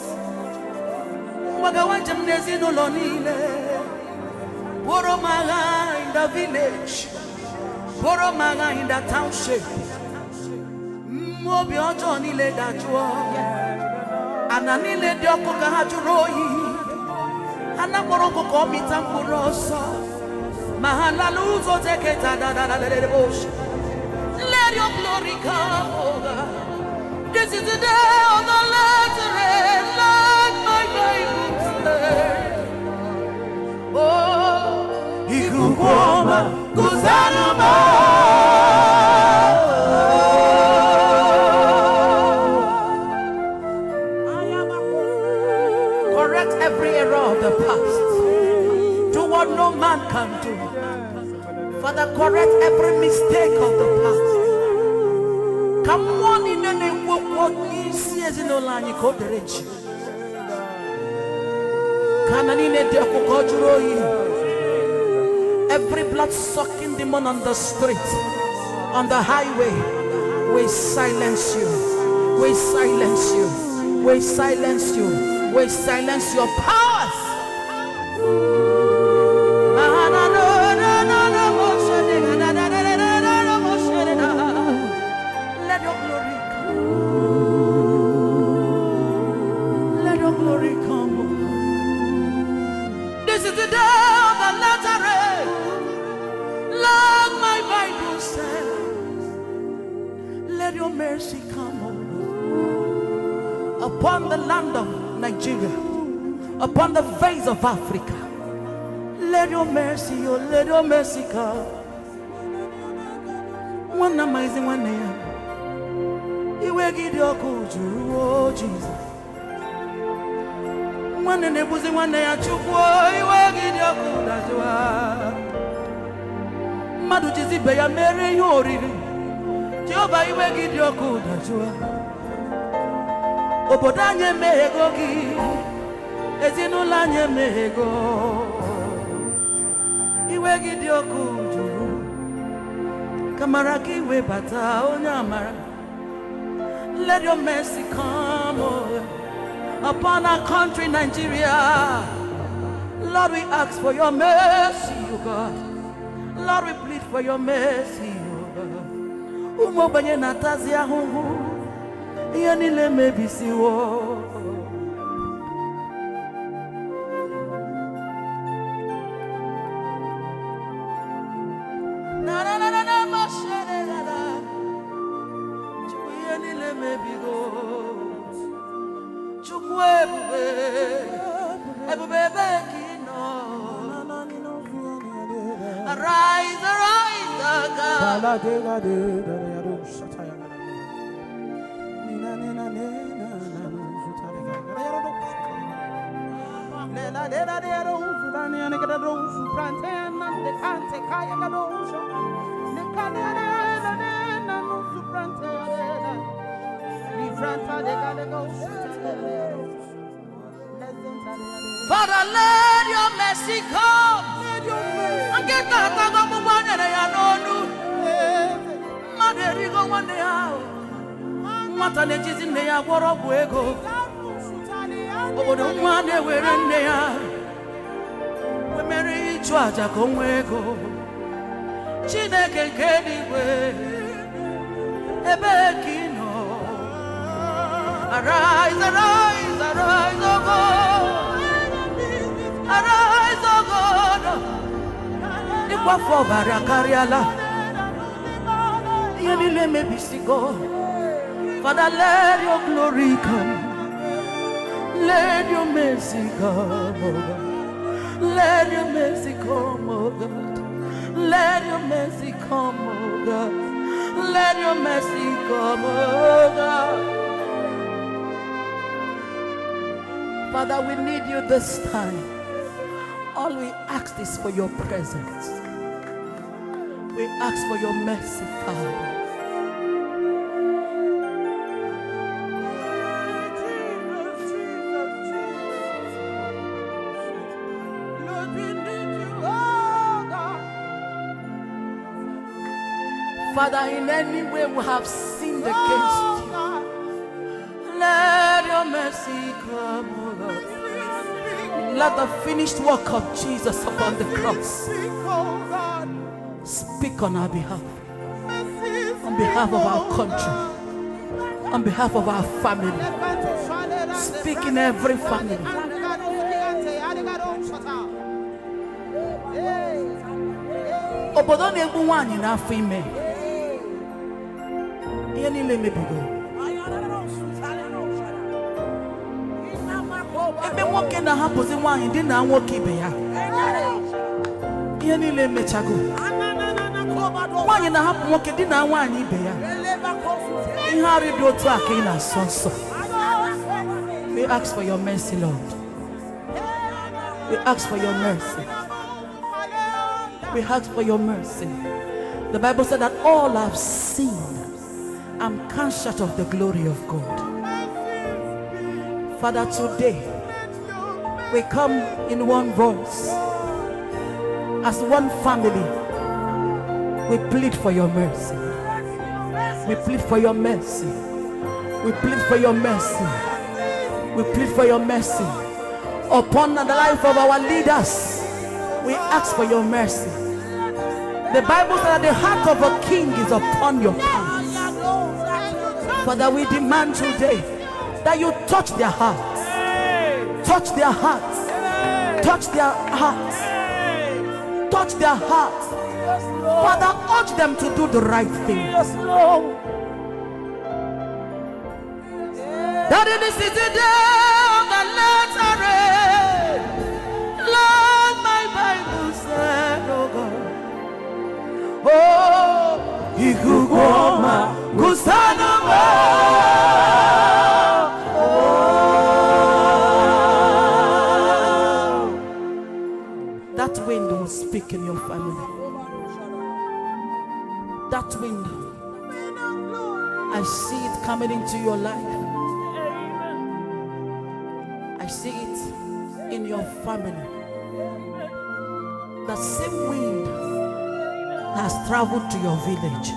Mwagawanja mnezi nolonile. Woromaga in the village. Woromaga in the township. Mwobi ojo nile dajua. Ananile dioko kahajuroi. Anamorongo komita mburoso. Mahala luzo teketa da bosh. Let your glory come, oh God. This is the day of the Lord's rain. Let my Bible say. Oh, Ikukwoma Gusanumo. Correct every error of the past. Do what no man can do. Father, correct every mistake of the past. Come on in the name of what you see as in Olani Koderechi. Every blood sucking demon on the street, on the highway, we silence you. We silence you. We silence you. We silence your powers. Let your glory come. Let your glory come. This is the day of the latter rain. Like my Bible says, Let your mercy come, O Lord, upon the land of Nigeria, upon the face of Africa. Let your mercy, oh, let your mercy come. One amazing one name. You will give your coach, oh Jesus. One in the bosom, one day I took, you will give your coach as you are. Madu Jizi Baya Mary, you already. Jehovah, you will give your coach as you are. Obodanye mehegogi, ezinulanye mehego. Iwe gidio kuju, kamaraki we bata onyamara. Let your mercy come upon our country, Nigeria. Lord, we ask for your mercy, O God. Lord, we plead for your mercy, O God. Umobanye natazi ahungu. Yanile mebisi wo. Na na na na na mashere na na. Yanile mebigo. Chukwe bube, ebube kino. Arise, arise, God. Father, let your mercy come. And get that one and I know. Mother, you go one day out. Matanejis in the war of Wego. Over the one day we're in there. We marry each other, come Wego. Chineke Kediwe. Ebekino. Arise, arise, arise, oh God. Arise, oh God. Ikwa for Barakariala. Yanile mebisigo. Father, let your glory come. Let your mercy come, oh God. Let your mercy come, oh God. Let your mercy come, oh God. Let your mercy come, oh God. Father, we need you this time. All we ask is for your presence. We ask for your mercy, Father. Father, in any way we have sinned against you. Let your mercy come, O Lord. Let the finished work of Jesus upon the cross speak on our behalf. On behalf of our country. On behalf of our family. Speak in every family. Obodo na-egbu nwaanyị n'afọ ime. Ihe niile mebigo. Ebe nwoke na-ahapụzi nwaanyị dị na nwoke ibe ya. Ihe niile emechago. Nwaanyị na-ahapụ nwoke dị na nwaanyị ibe ya. Ihe arụ dị otu a ka ị na-asọ nsọ. We ask for your mercy, Lord. We ask for your mercy. We ask for your mercy. The Bible said that all have sinned and come short of the glory of God. Father, today we come in one voice. As one family, we plead for your mercy. We plead for your mercy. We plead for your mercy. We plead for your mercy. Upon the life of our leaders, we ask for your mercy. The Bible says that the heart of a king is upon your hands. Father, we demand today that you touch their hearts. Touch their hearts. Touch their hearts. Touch their hearts. Father, urge them to do the right thing. Daddy, this is the day of the latter rain. Lord, my Bible said, oh God. Oh, Ikugoma, Gusanova. That wind will speak in your family. That wind, I see it coming into your life. I see it in your family. The same wind has traveled to your village.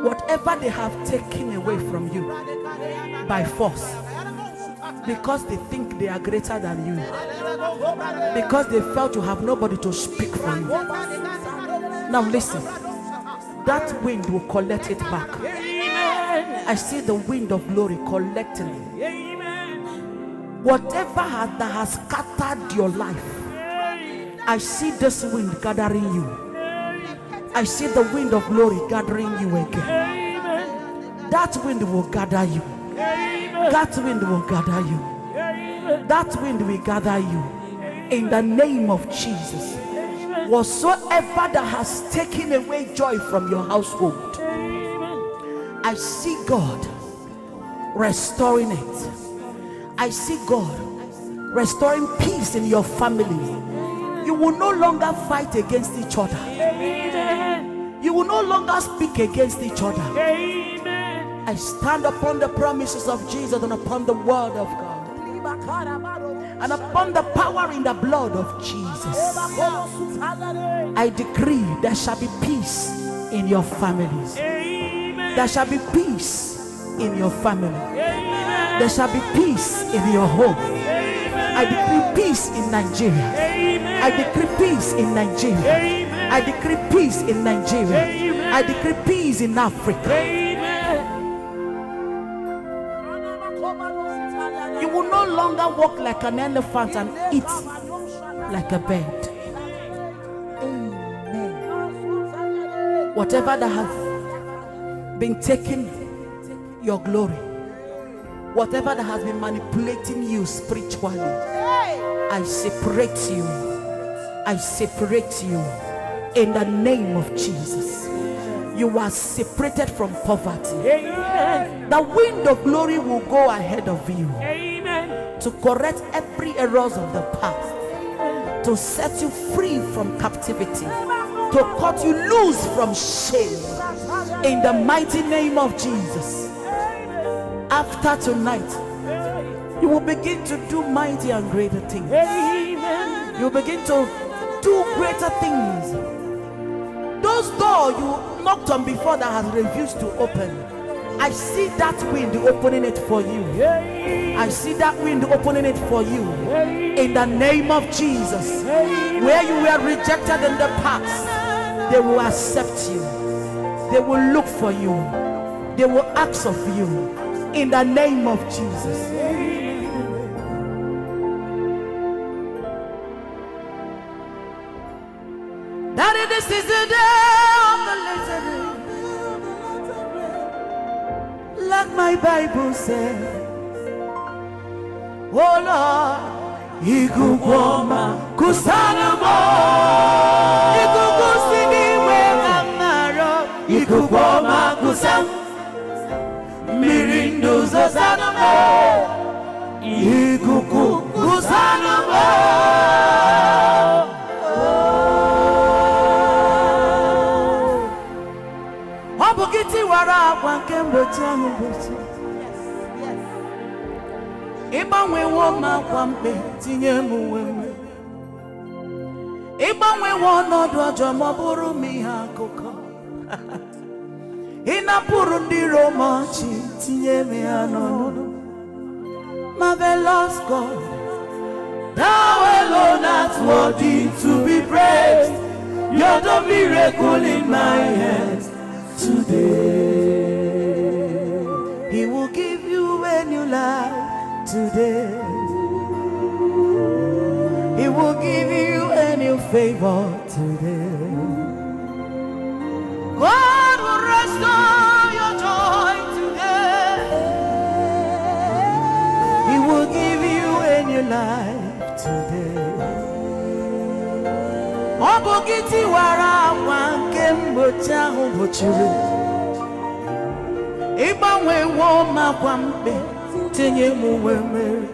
Whatever they have taken away from you by force, because they think they are greater than you, because they felt you have nobody to speak for you. Now listen, that wind will collect it back. I see the wind of glory collecting it. Whatever that has scattered your life, I see this wind gathering you. I see the wind of glory gathering you again. That wind will gather you. That wind will gather you. That wind will gather you. In the name of Jesus. Whatsoever that has taken away joy from your household, I see God restoring it. I see God restoring peace in your family. You will no longer fight against each other. You will no longer speak against each other. I stand upon the promises of Jesus and upon the word of God and upon the power in the blood of Jesus. I decree there shall be peace in your families. There shall be peace in your family. There shall be peace in your home. I decree peace in Nigeria. I decree peace in Nigeria. I decree peace in Nigeria. I decree peace in Africa. You will no longer walk like an elephant and eat like a bird. Amen. Whatever that has been taking your glory, whatever that has been manipulating you spiritually, I separate you. I separate you in the name of Jesus. You are separated from poverty. The wind of glory will go ahead of you to correct every errors of the past, to set you free from captivity, to cut you loose from shame in the mighty name of Jesus. After tonight, you will begin to do mighty and greater things. You will begin to do greater things. Those doors you knocked on before that has refused to open, I see that wind opening it for you. I see that wind opening it for you. In the name of Jesus. Where you were rejected in the past, they will accept you. They will look for you. They will ask of you. In the name of Jesus. Daddy, this is the day of the latter rain. Like my Bible says, oh Lord, Ikugoma Kusanamo, Ikukusiniwe Amaro, Ikugoma Kusam, Mirindu Zosanamo, Ikuku Kusanamo. Obugiti wara wankembo changubuti. Ibanwe woma kwampe tinye muweme. Ibanwe wonodo ojo moburu mi akoko. Inapuru ndiro mochi tinye mi anono. Marvelous God, thou alone art worthy to be praised. You're the miracle in my hands today. He will give you a new life today. He will give you a new favor today. God will restore your joy life today. Obogiti wara wanke mbocha ubochiri. Iba we wo makwambe tinye muwemeri.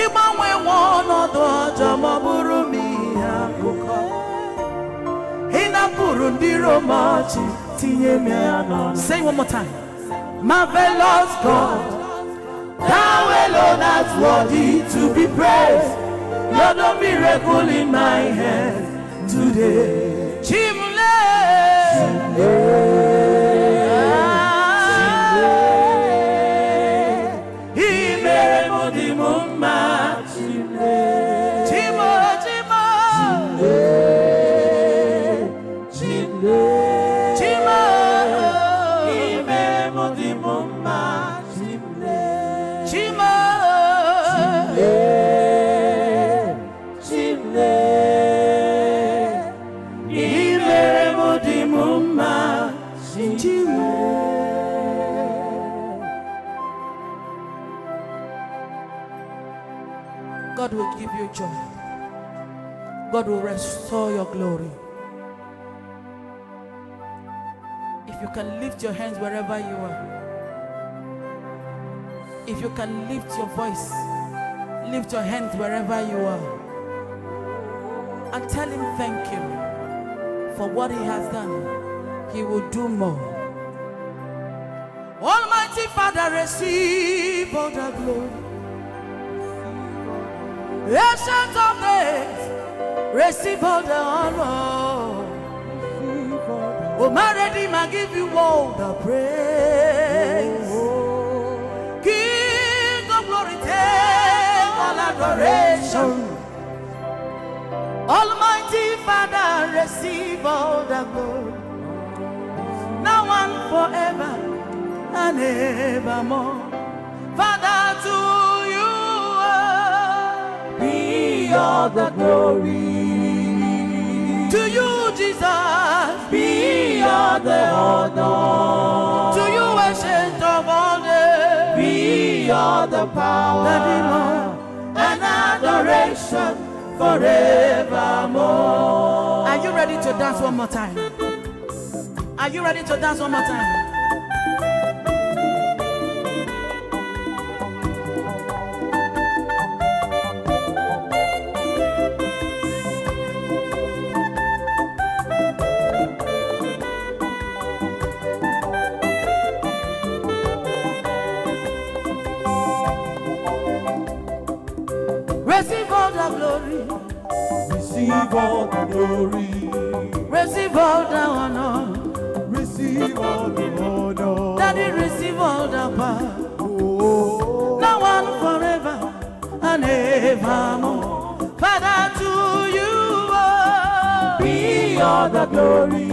Iba we wo no dojo maburu mi akuko. Hina puru ndiro machi tinye mi ano. Say one more time. Marvelous God, thou alone art worthy to be praised. You're the miracle in my hands today. Chimle, Imere modi mumma, Chimle, Chimo, Chimo, Chimle, Chimo, Imere modi mumma, Chimle, Chimo, God will give you joy. God will restore your glory. If you can lift your hands wherever you are, if you can lift your voice, lift your hands wherever you are, and tell him thank you for what he has done. He will do more. Almighty Father, receive all the glory. Ancient of days, receive all the honor. Oh, my Redeemer, give you all the praise. King of glory, take all adoration. Almighty Father, receive all the glory. Now and forever and evermore. Father, to you be all the glory. To you, Jesus, be all the honor. To you, ancient of all days, be all the power, and adoration forevermore. Are you ready to dance one more time? Are you ready to dance one more time? Receive all the glory. Receive all the glory. Receive all the honor. Receive all the honor. Daddy, receive all the power. Oh, Now and forever and evermore. Father, to you be all the glory.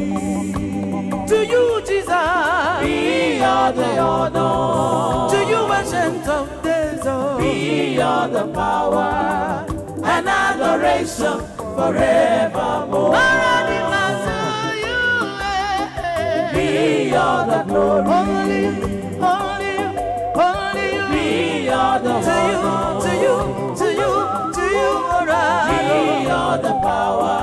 To you, Jesus, Be all the honor. to you, ancient of days, Be all the power and adoration forevermore. Be all the glory. Only you. Be all the honor. To you, Be all the power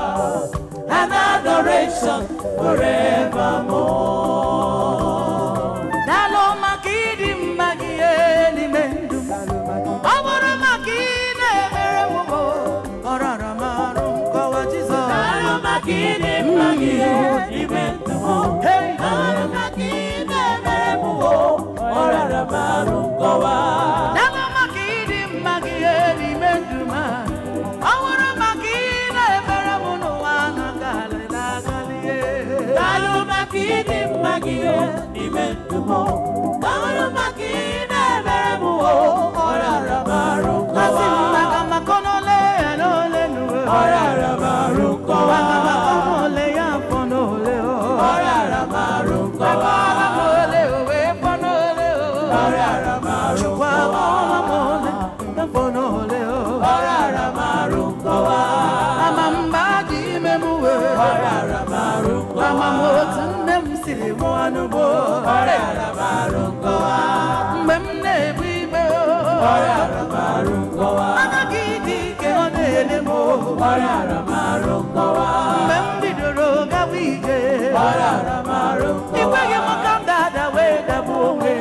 and adoration forevermore. Dalo makidi magieni mendu. Awara makine merewo. Orara maru kwa Jesus. Dalo makidi magieni mendu. Hey, Dalo makidi merewo. Orara maru kwa. dalo makidi magieni mendu ma. Awara makine merewo no wana gale na gale. Dalo makidi magieni mendu. Dalo makidi merewo. Orara maru kwa. Asimaka makonole anole nuwe. Orara maru kwa. Makonole ya ponole o. Orara maru kwa. Makonole owe ponole o. Orara maru Chukwa makonole ya ponole o. Orara maru kwa. Amamba di memuwe. Orara maru kwa. Amamotu nemsili mwanubo. Orara maru kwa. Mbemne bibe o. Orara maru Marunkowa. Anagidi ke onelemo. Orara Marunkowa. Membidoro gawije. Orara Marunkowa. Iwege mokanda da we da buwe.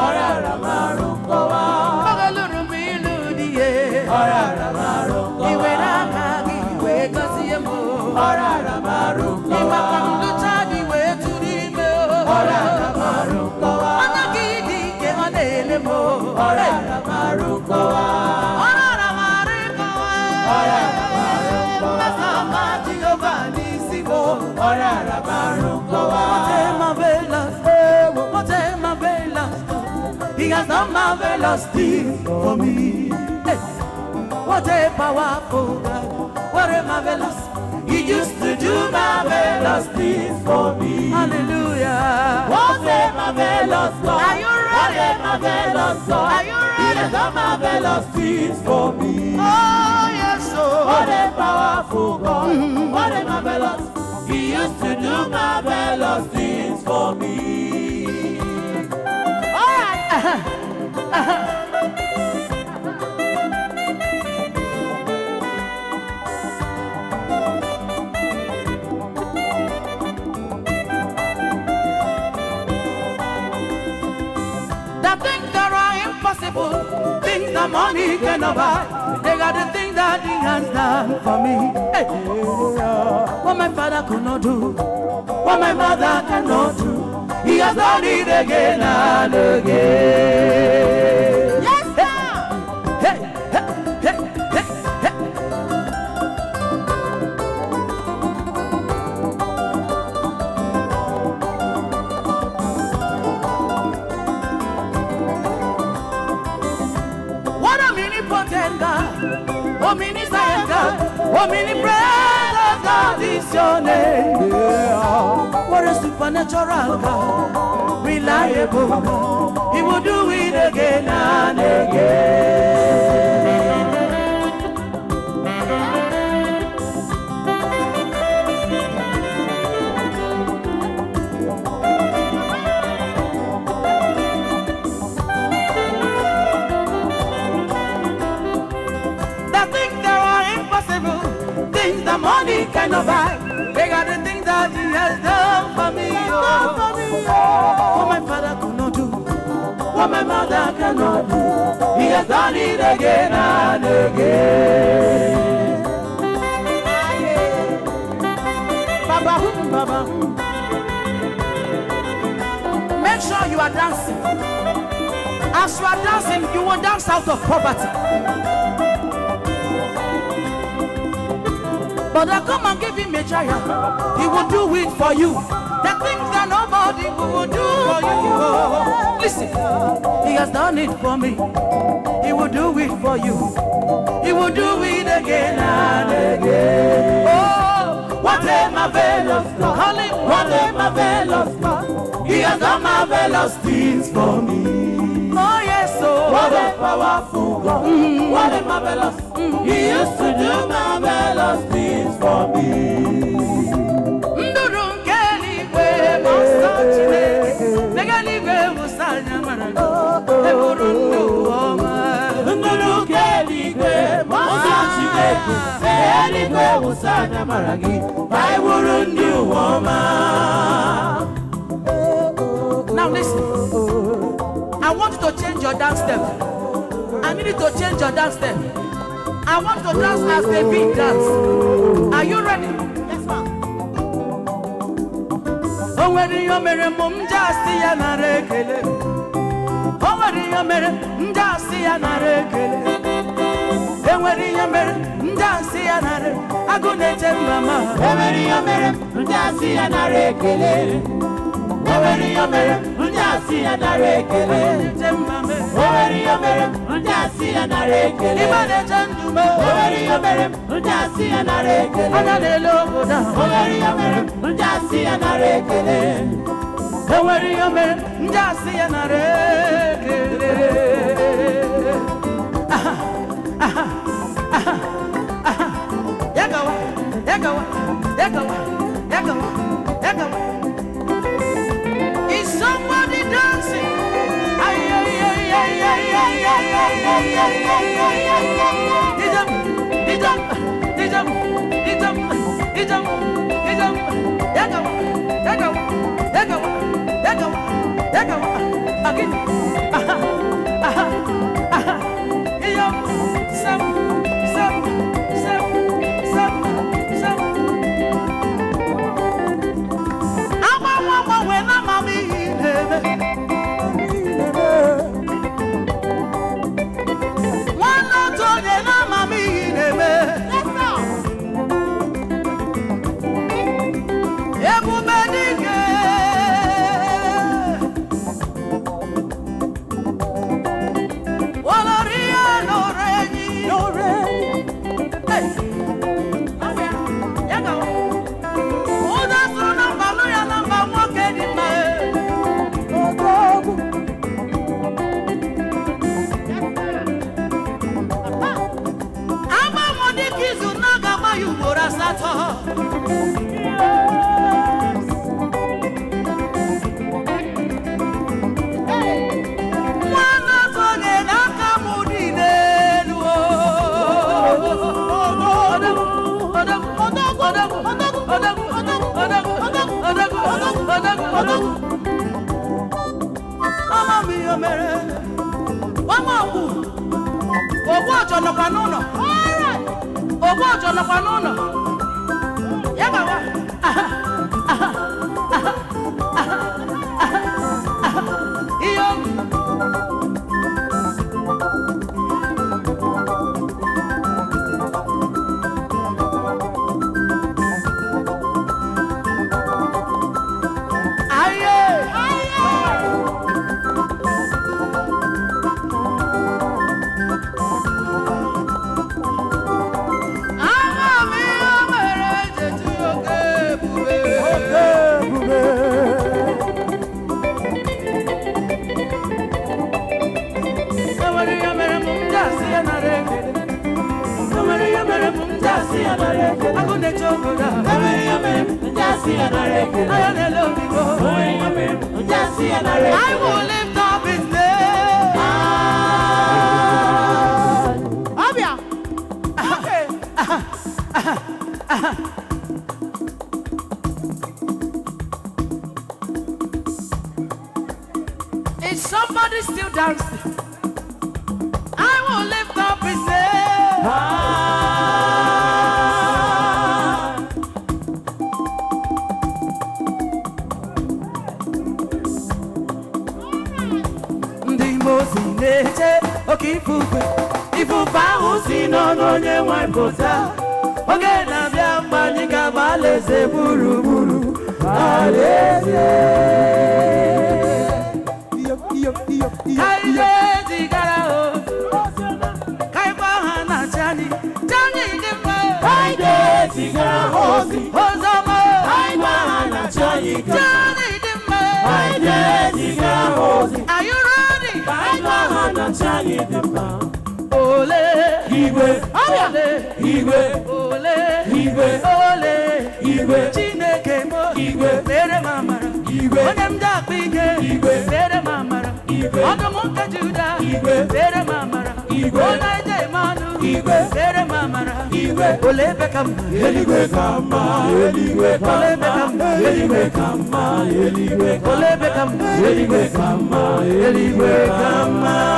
Orara Marunkowa. Magaluru miludiye. Orara Marunkowa. Iwe nakagi we kasiyemo. Orara Marunkowa. Imakandu chadi we turime. Orara Marunkowa. Anagidi ke onelemo. Orara Marunkowa. Orara Marunkowa. Orara Marunkowa. Masama Jehovah nisimo. Orara Marunkowa. What a marvelous, what a marvelous. He has done marvelous things for me. Hey. What a powerful God, what a marvelous. He used to do marvelous things for me. Hallelujah. What a marvelous God. Are you ready? What a marvelous God. Are you ready? He has done marvelous things for me. Oh, yes, What oh. a powerful God. What a marvelous. He used to do marvelous things for me. All right. The things that are impossible, things that money cannot buy, they got the things that He has done for me. Hey. What my father could not do, what my mother cannot do, He has done it again and again. Yes, sir. Hey, hey, hey, hey, hey. What a omnipotent God, omniscient God, omnipresent God is your name. What a supernatural God, reliable God, He will do it again and again. Things that money cannot buy, they got the things that He has done for me. Oh. What my father could not do, what my mother cannot do, He has done it again and again. Baba, Baba. Make sure you are dancing. As you are dancing, you will dance out of poverty. But I come and give Him a giant. He will do it for you. The things that nobody will do for you. Listen, He has done it for me. He will do it for you. He will do it again and again. Oh, what a marvelous God. What a marvelous God. He has done marvelous things for me. Oh, yes, oh. What a powerful God. What a marvelous. He used to do marvelous things for me. Now listen, I want you to change your dance step. I need you to change your dance step. I want to dance as a big dance. Are you ready? Yes, ma'am. Oh, where do you marry mum just see an arekele? Oh, where do you marry just see an arekele? And where do you marry just see an are? I go to tell mama. Where do you marry just see an arekele? Where do you marry just see an arekele? Where do you marry just see an arekele? Where do you marry just see an arekele? Where do you marry just see an arekele? Where do you marry just see an arekele? Is somebody dancing? Ay, ay, ay, ay, ay, ay, ay, ay, ay, ay, ay, ay, ay. I will lift up his name. Abia. Okay. Is somebody still dancing? I will lift up his name. Okay, if you bounce in on your one pota, okay, now be a man, Cabalese, Buru Buru, Alese. Kailezi Garao, Kaibahana Chani, Chani, Kailezi Garao, Hosama, Kaibahana Chani, Chani, Kailezi Garao. Are you ready? Kaibahana Chani, Ole, Igwe, Ole, Igwe, Ole, Igwe, Ole, Igwe, Chineke mo, Igwe, Mere Mamara, Igwe, Onemda Pike, Igwe, Mere Mamara, Igwe, Odomonka Juda, Igwe, Mere Mamara, Igwe, Onaide Manu, Igwe, Mere Mamara, Igwe, Ole Bekam, Eligwe Kama, Eligwe Ole Bekam, Eligwe Kama, Eligwe Ole Bekam, Eligwe Kama, Eligwe Kama.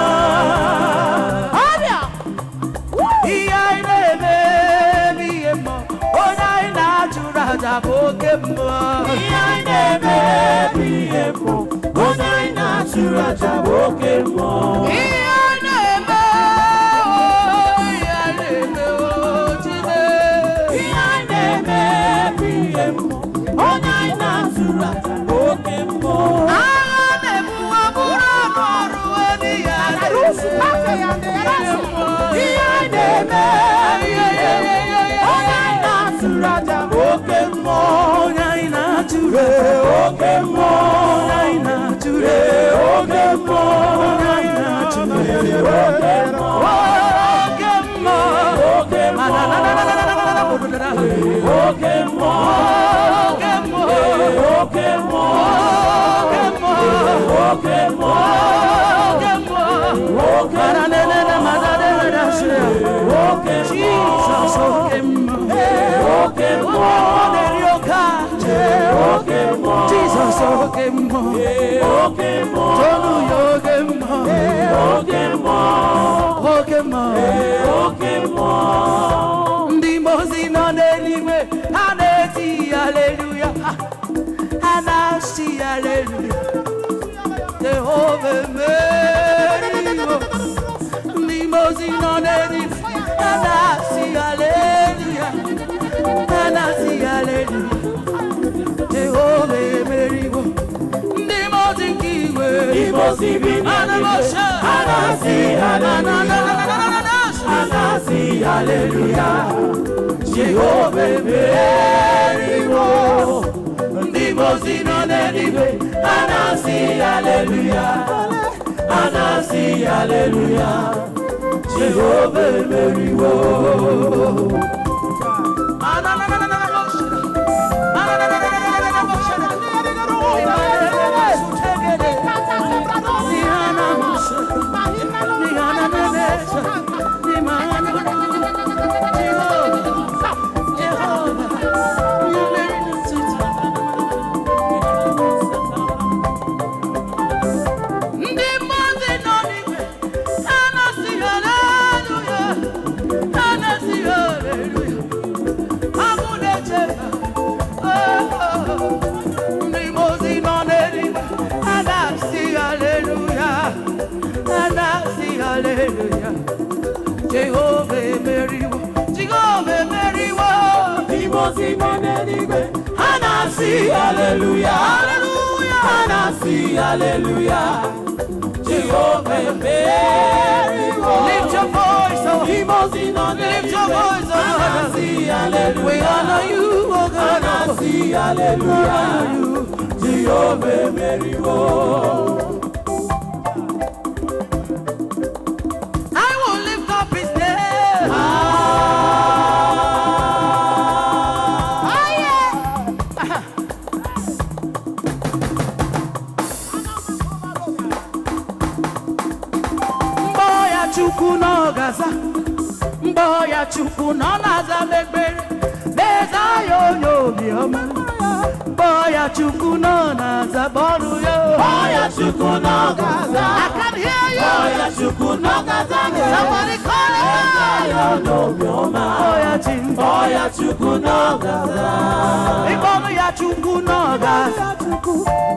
Jesus, Jesus oke mmụọ tonu ya oke mmụọ ndị mozi nọ n'eluigwe ha na-eti haleluya ha na-asị haleluya Jehova emeriwo ndị mozi nọ n'eluigwe ha na-asị haleluya ha na-asị haleluya Jehova emeriwo ndị mozi nke igwe anasi haleluya Jehova emeriwo ndị mozi nọ n'eluigwe anasi haleluya Jehova emeriwo Jehovah emeriwo Timozi monenigwe anasi hallelujah anasi hallelujah Jehovah emeriwo lift your voice Timozi monenigwe lift your voice anasi hallelujah we honor you oh God anasi hallelujah Jehovah emeriwo Mboya chukwu no naza megbere Neza yo bioma Mboya chukwu no naza boru yo Mboya chukwu no gaza I can hear you Mboya chukwu no gaza Somebody call it Neza yo bioma Mboya chukwu no gaza Mboya chukwu no gaza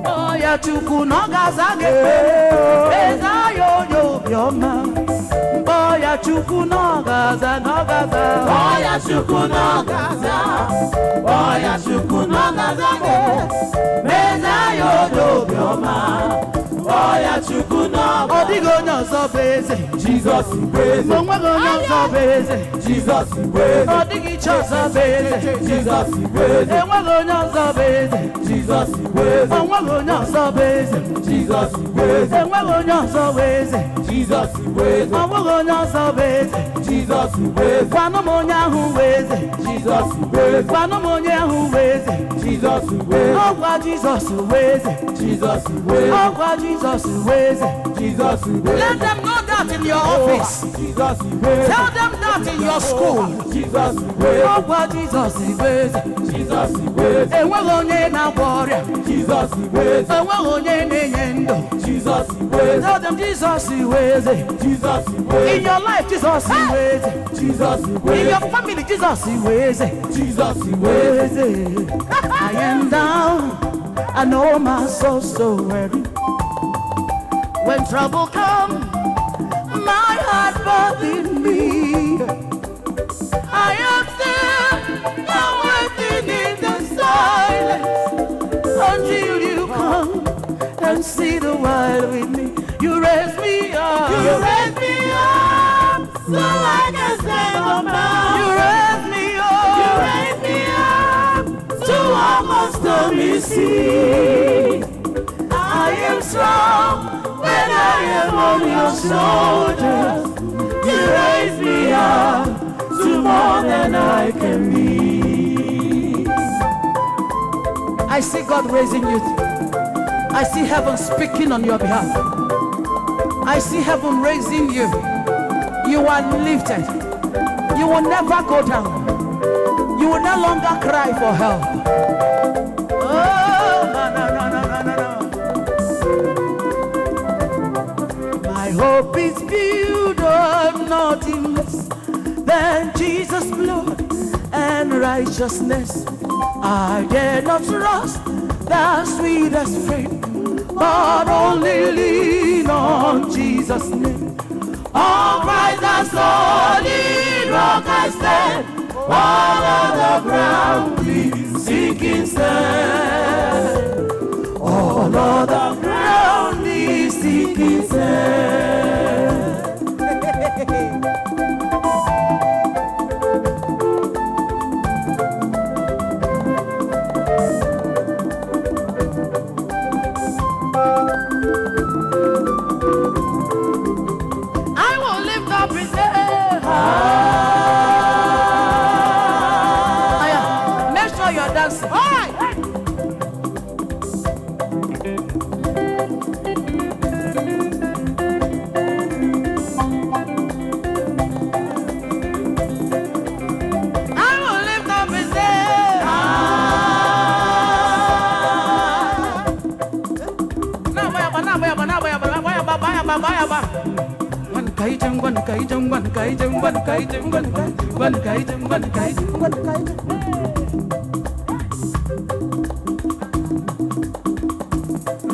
Mboya chukwu no gaza Neza yo bioma Boya chukwu no gaza Boya chukwu no gaza Boya chukwu no gaza Meza yo bioma Boya chukwu no gaza Odigo nyoso beze Jesus beze Onwego nyoso beze Jesus beze Odigi choso beze Jesus beze Onwego nyoso beze Jesus beze Onwego nyoso beze Jesus beze Onwego nyoso beze Jesus beze Onwego nyoso beze Jesus beze Kwano monya hu beze Jesus beze Kwano monya hu beze Jesus beze Ogwa Jesus beze Jesus beze Ogwa Jesus beze Jesus beze Let them know that in your office. Jesus beze Tell them that in your school. Jesus beze Ogwa Jesus beze Jesus beze Enwego nye na warrior. Jesus beze Enwego nye nyendo. Jesus beze Tell them Jesus beze Jesus beze In your life Jesus beze Jesus beze In your family Jesus beze Jesus beze I am down I know my soul so weary When trouble comes my heart bothers me I am still waiting in the silence Until you come and see the world with me You raise me up You raise me up So I can stand on mountains You raise me up You raise me up To almost stormy sea I am strong when I am on your shoulders You raise me up to more than I can be I see God raising you I see heaven speaking on your behalf I see heaven raising you You are lifted You will never go down You will no longer cry for help Oh, is built on nothing less than Jesus' blood and righteousness. I dare not trust the sweetest friend, but only lean on Jesus' name. On Christ the solid rock I stand, all other ground is sinking sand. All other ground is sinking sand.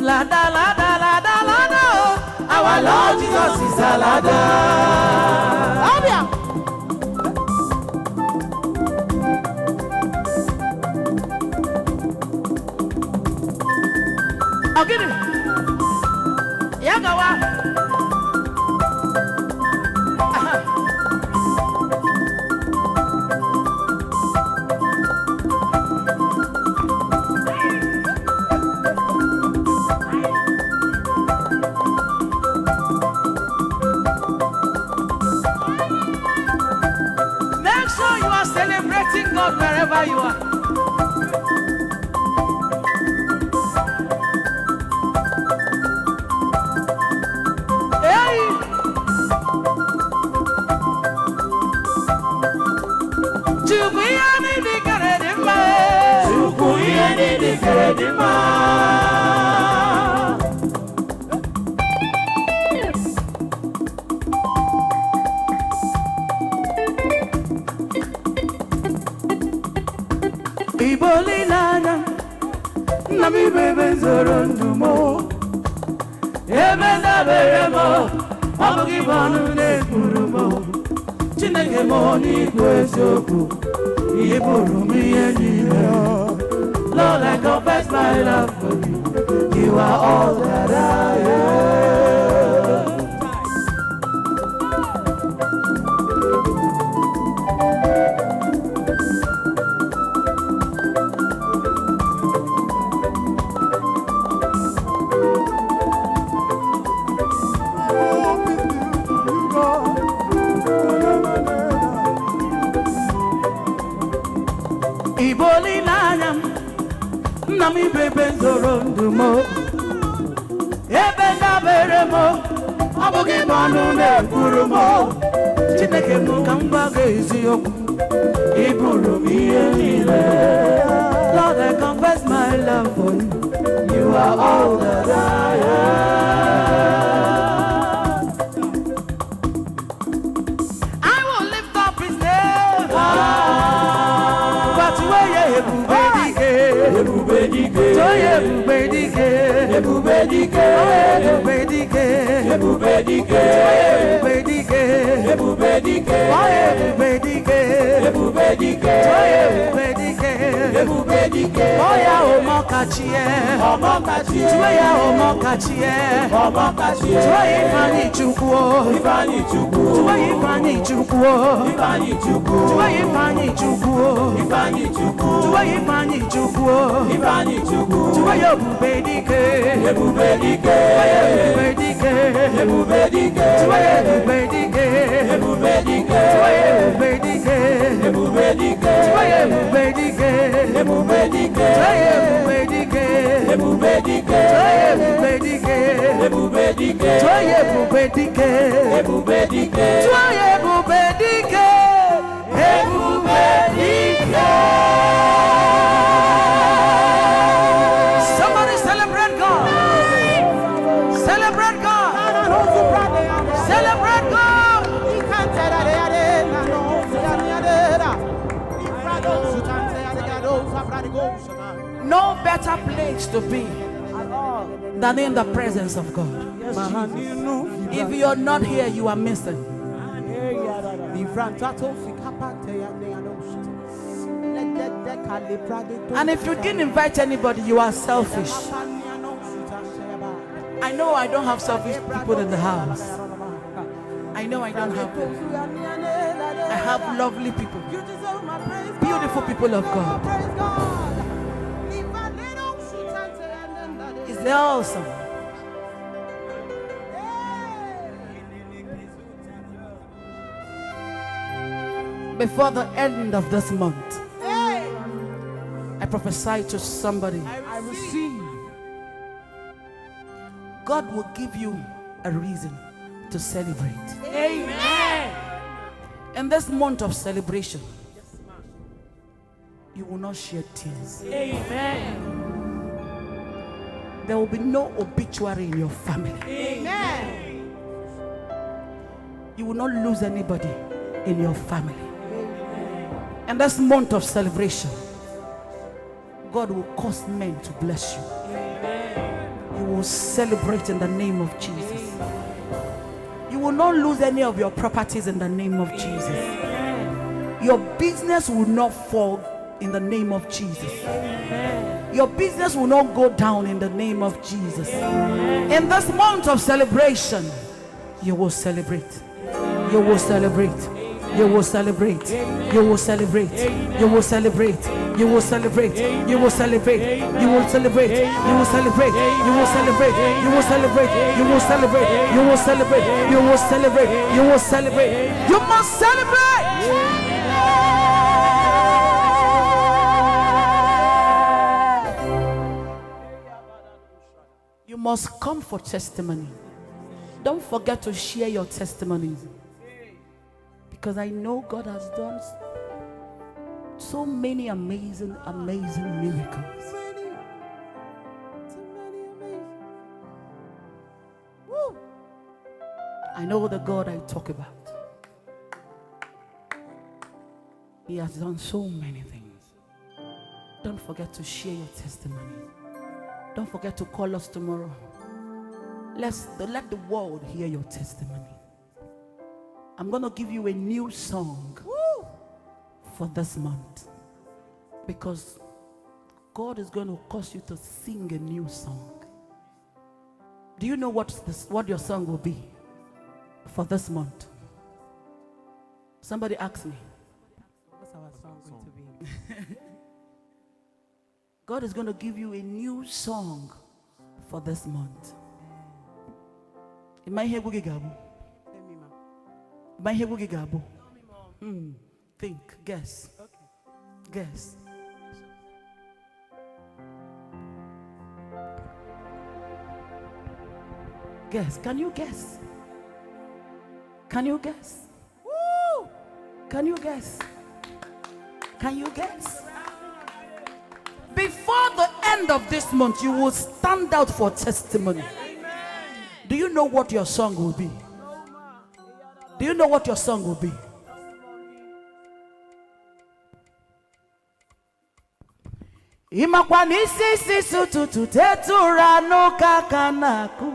Lada, lada, lada, lada. Our Lord Jesus is a lada. I'll get it. Yeah, go on. Make sure you are celebrating God wherever you are. Ibolilana nami bebe zorondumo ebenda beremo abugi banu ne kurumo chineke moni kwesoku iburumi enile. Lord, I confess my love for you. You are all that I am. Iboli nanyam nami bebe zorondumo ebenda beremo abugi manu ne kurumo chineke mukamba geziyoku iburumi enile. Lord, I confess my love for you. You are all that I am. I will lift up his name. But where you Ebubedike, Ebubedike, Ebubedike, Ebubedike, Ebubedike, Ebubedike, Ebubedike, Ebubedike, Ebubedike, Ebubedike, Ebubedike, Oya omokachie, omokachie, Oya omokachie, omokachie, Oya ifani chukwo, ifani chukwo, Oya ifani chukwo, ifani chukwo, Oya ifani chukwo, ifani chukwo, Oya ifani chukwo, ifani chukwo, Oya Ebubedike, Ebubedike, Ebubedike, Ebubedike, Oya Ebubedike, Ebubedike, Oya Ebubedike, Ebubedike, Oya Ebubedike, Ebubedike, Oya Ebubedike, Ebubedike, Oya Ebubedike, Ebubedike, Oya Ebubedike, Ebubedike, Oya Ebubedike, Ebubedike. Somebody celebrate God. Celebrate God. Celebrate God. No better place to be than in the presence of God. If you're not here, you are missing. And if you didn't invite anybody, you are selfish. I know I don't have selfish people in the house. I know I don't have them. I have lovely people, beautiful people of God. Is they awesome? Before the end of this month, I prophesy to somebody. I receive. God will give you a reason to celebrate. Amen. In this month of celebration, you will not shed tears. Amen. There will be no obituary in your family. Amen. You will not lose anybody in your family. In this month of celebration, God will cause men to bless you. Amen. You will celebrate in the name of Jesus. You will not lose any of your properties in the name of Jesus. Amen. Your business will not fall in the name of Jesus. Amen. Your business will not go down in the name of Jesus. Amen. In this month of celebration, you will celebrate. You will celebrate. You will celebrate. You will celebrate. You will celebrate. You will celebrate. You will celebrate. You will celebrate. You will celebrate. You will celebrate. You will celebrate. You will celebrate. You will celebrate. You will celebrate. You will celebrate. You must celebrate. You must come for testimony. Don't forget to share your testimonies. Because I know God has done so many amazing miracles. Woo. I know the God I talk about. He has done so many things. Don't forget to share your testimony. Don't forget to call us tomorrow. Let the world hear your testimony. I'm going to give you a new song for this month, because God is going to cause you to sing a new song. Do you know what your song will be for this month? Somebody asked me. What's our song going to be? God is going to give you a new song for this month. In my head, think, guess. Okay. Guess. Guess. Can you guess? Can you guess? Woo! Can you guess? Can you guess? Before the end of this month, you will stand out for testimony. Amen. Do you know what your song will be? Do you know what your song will be? Imakwanisi sisututu tetura no kakanaku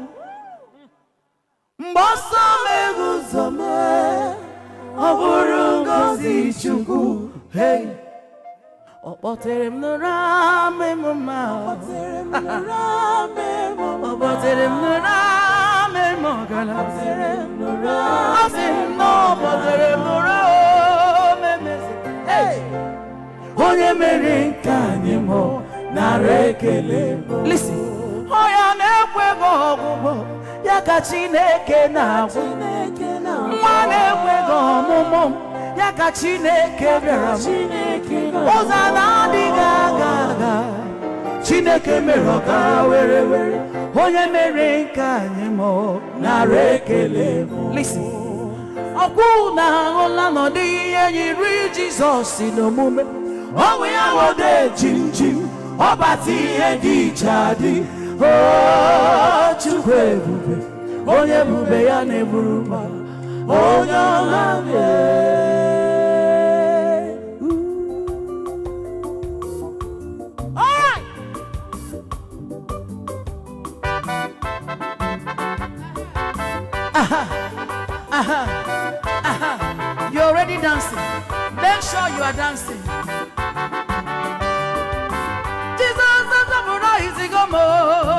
mboso meguzome oburungozi chugu hey opoterem nurame mama opoterem nurame mama opoterem nurame mogala opoterem nurame asim no opoterem nurame hey onye mere nkanye mo na rekele mo. Listen. Oya na-ekwego ọgwụgwọ ya ka Chineke na-agwụ. Nwa na-ekwego ọmụmụ ya ka Chineke bịara. Ụzọ na-adịghị aga aga Chineke mere ọka were were. Onye mere nkanye mo na rekele mo. Listen. Ọkwụ na ahụla n'ọdịghị enyi ri Jizọs n'omume. Ọnwụ ya wode jim jim ọbata ihe dị iche adị. Oh, Chukwu ebube onye bube ya neburuba, onye ọma You're already dancing. Make sure you are dancing. Jesus is the rising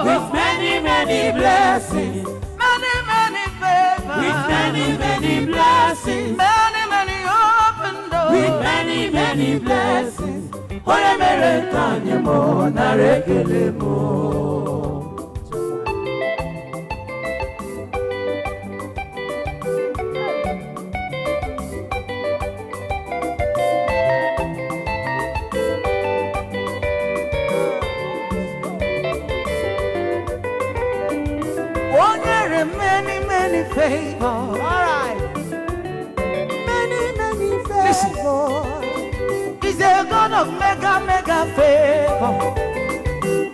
with many, many blessings, many, many favors, with many, many blessings, many, many open doors, with many, many blessings. Onye mere ka anyị mụọ nara ekele mụọ. Many, many favors. All right. Many, many favors. He's a God of mega, mega favor.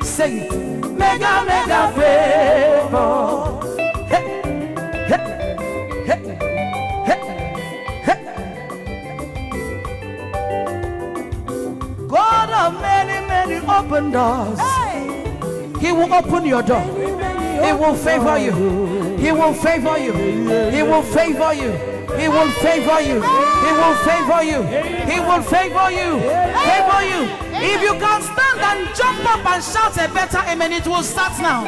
Say it. Mega, mega favor. Hey, hey, hey, hey, hey. God of many, many open doors. Hey. He will open your door. He will favor you. He will favor you. He will favor you. He will favor you. He will favor you. He will favor you. Favor you. If you can stand and jump up and shout a better amen, it will start now.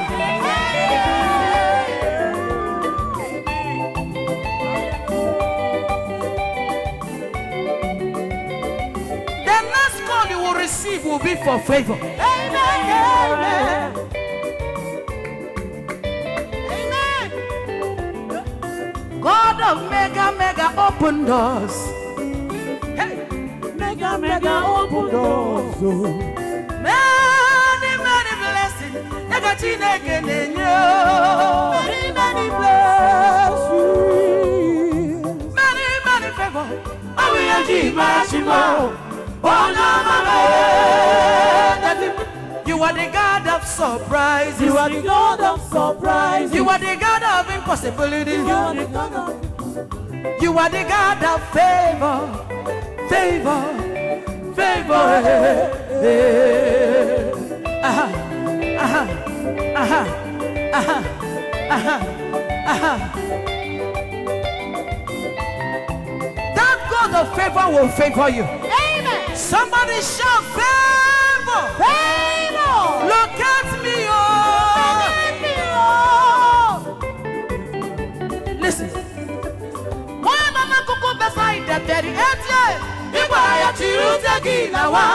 The next call you will receive will be for favor. Amen. God of mega, mega open doors. Hey. Mega, mega open doors. Many, many blessings. Many, many blessings. Many, many favor. You are the God of surprises. You are the God of surprises. You are the God of impossibilities. You are the God of You are the God of favor. Favor. Favor. Aha. Aha. Aha. Aha. Aha. Aha. That God of favor will favor you. Amen. Somebody shout favor. Favor. Look at me, oh. Listen. One of the cocoa beside the 38 years. Igba ya chiruta ginawa.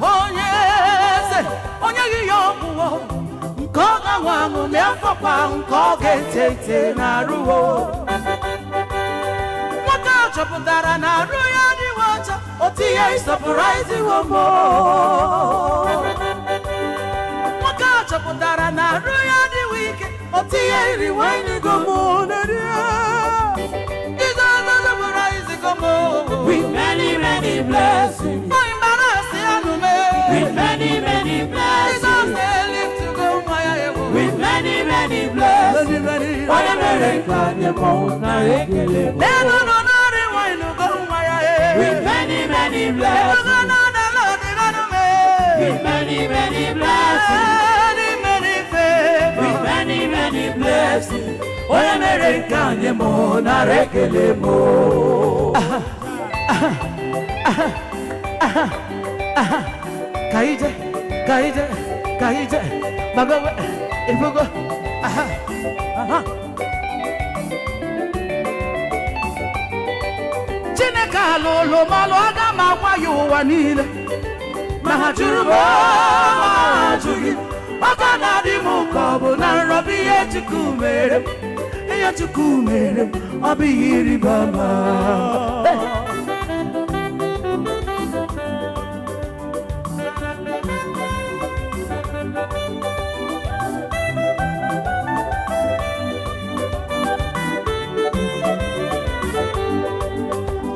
Oh yes. Onye yobuwo. Nkoga wangu meafokwa nkoge tete na ruwo. Waka choputara na ruya di wacha. Otiye surprise wo mo. Waka choputara na ruya di wike. Otiye rewind go mo na with many, many blessings. With many, many blessings. With many, many blessings. What a miracle, the most miracle. With many, many blessings. With many, many blessings. With many, many blessings. What a miracle, the most miracle. Kaide, kaide, kaide, magawe, ifugo, aha, aha. Chineke alụlụ malụ aga m agwa ya ụwa niile. Ma ha jụrụ m, ma ha jụghị. Ọka na-adị m ka ọ bụ na nrọbụ ihe Chukwu mere m. Ihe Chukwu mere m, ọ bụ ihe ịrịba ama.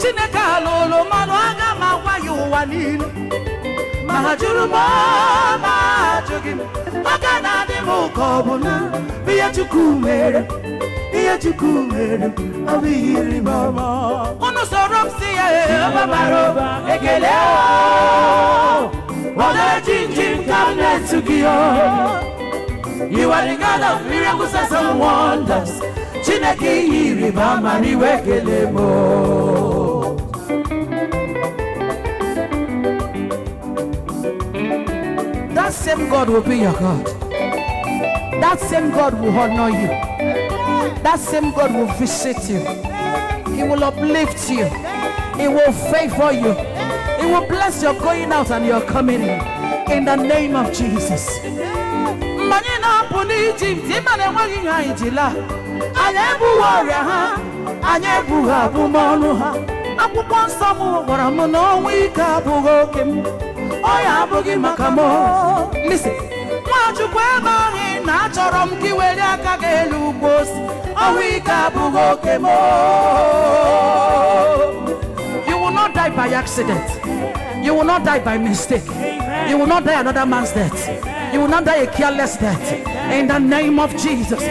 Chineke alụlụ mmanụ aga m agwa ya ụwa niile. Ma ha jụrụ m, ma ha jụghị m. Aka na-adị m ka ọ bụ na ihe Chukwu mere m. Ihe Chukwu mere ọ bụ ihe ịrịba ama. Unu soro m si ya bara ụba ekele o. Ọdọ jinjin ka m na-etu gị o. You are the God of miracles and wonders. Chineke ihe ịrịba ama n'iwe ekele mo. That same God will be your God. That same God will honor you. That same God will visit you. He will uplift you. He will favor you. He will bless your going out and your coming in the name of Jesus. Many na puni Egypt, imane wagi ha ijila. Anye bu warrior ha, anye bu ha bu monu ha. Akwụkwọ nsọ m gwara m na ọnwụ ike abụghị oke m. Ọ ya abụghị maka m. Listen. Nwachukwu ebe ahụ na achọrọ m ka iwere aka gị elu ugbo osi. Ọnwụ ike abụghị oke m. You will not die by accident. You will not die by mistake. You will not die another man's death. You will not die a careless death. In the name of Jesus.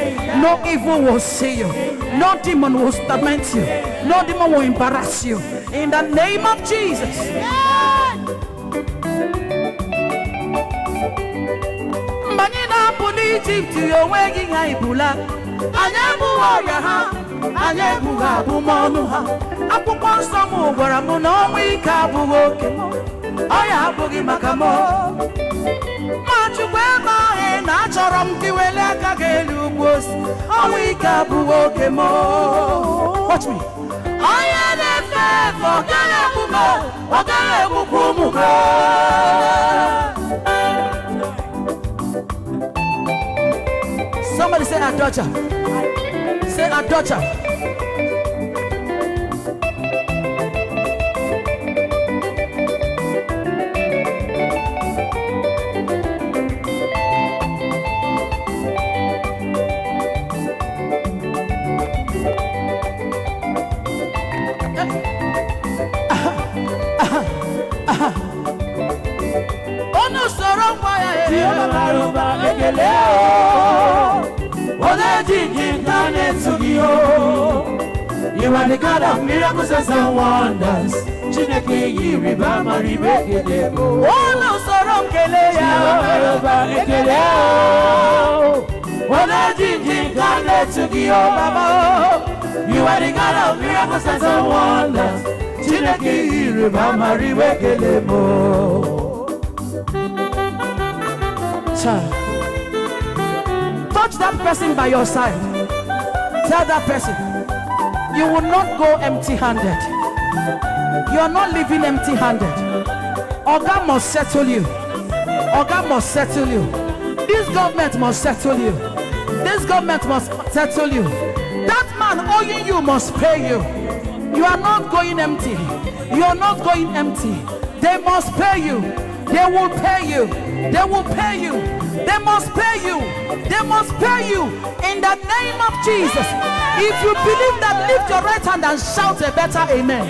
No evil will see you. No demon will torment you. No demon will embarrass you. In the name of Jesus. Many na puni Egypt onwegi ha ibula. Anya bu warrior ha, anya bu ha bu monu ha. Akwụkwọ nsọ m gwara m na ọnwụ ike abụghị oke m. Ọ ya abụghị maka m. Nwachukwu ebe ahụ na achọrọ m ka iwere aka gị elu ugbo osi. Ọnwụ ike abụghị oke m. Watch me. Onye na-efe efe ọ gaghị egbu m, ọ gaghị egbukwa ụmụ m. Somebody say adulterer. Say adulterer. Onu soro kwa ya ti obaruba ekele o. Ode jinjin ka na-etu gị o. You are the God of miracles and wonders. Chineke ihe ịrịba ama n'iwe ekele mo. Onu soro m kele ya obaruba ekele o. Ode jinjin ka na-etu gị o baba. You are the God of miracles and wonders. Chineke ihe ịrịba ama n'iwe ekele mo. Touch that person by your side. Tell that person, you will not go empty-handed. You are not living empty-handed. Oga must settle you. Oga must settle you. This government must settle you. This government must settle you. That man owing you must pay you. You are not going empty. You are not going empty. They must pay you. They will pay you. They will pay you. They must pay you. They must pay you in the name of Jesus. If you believe that, lift your right hand and shout a better amen.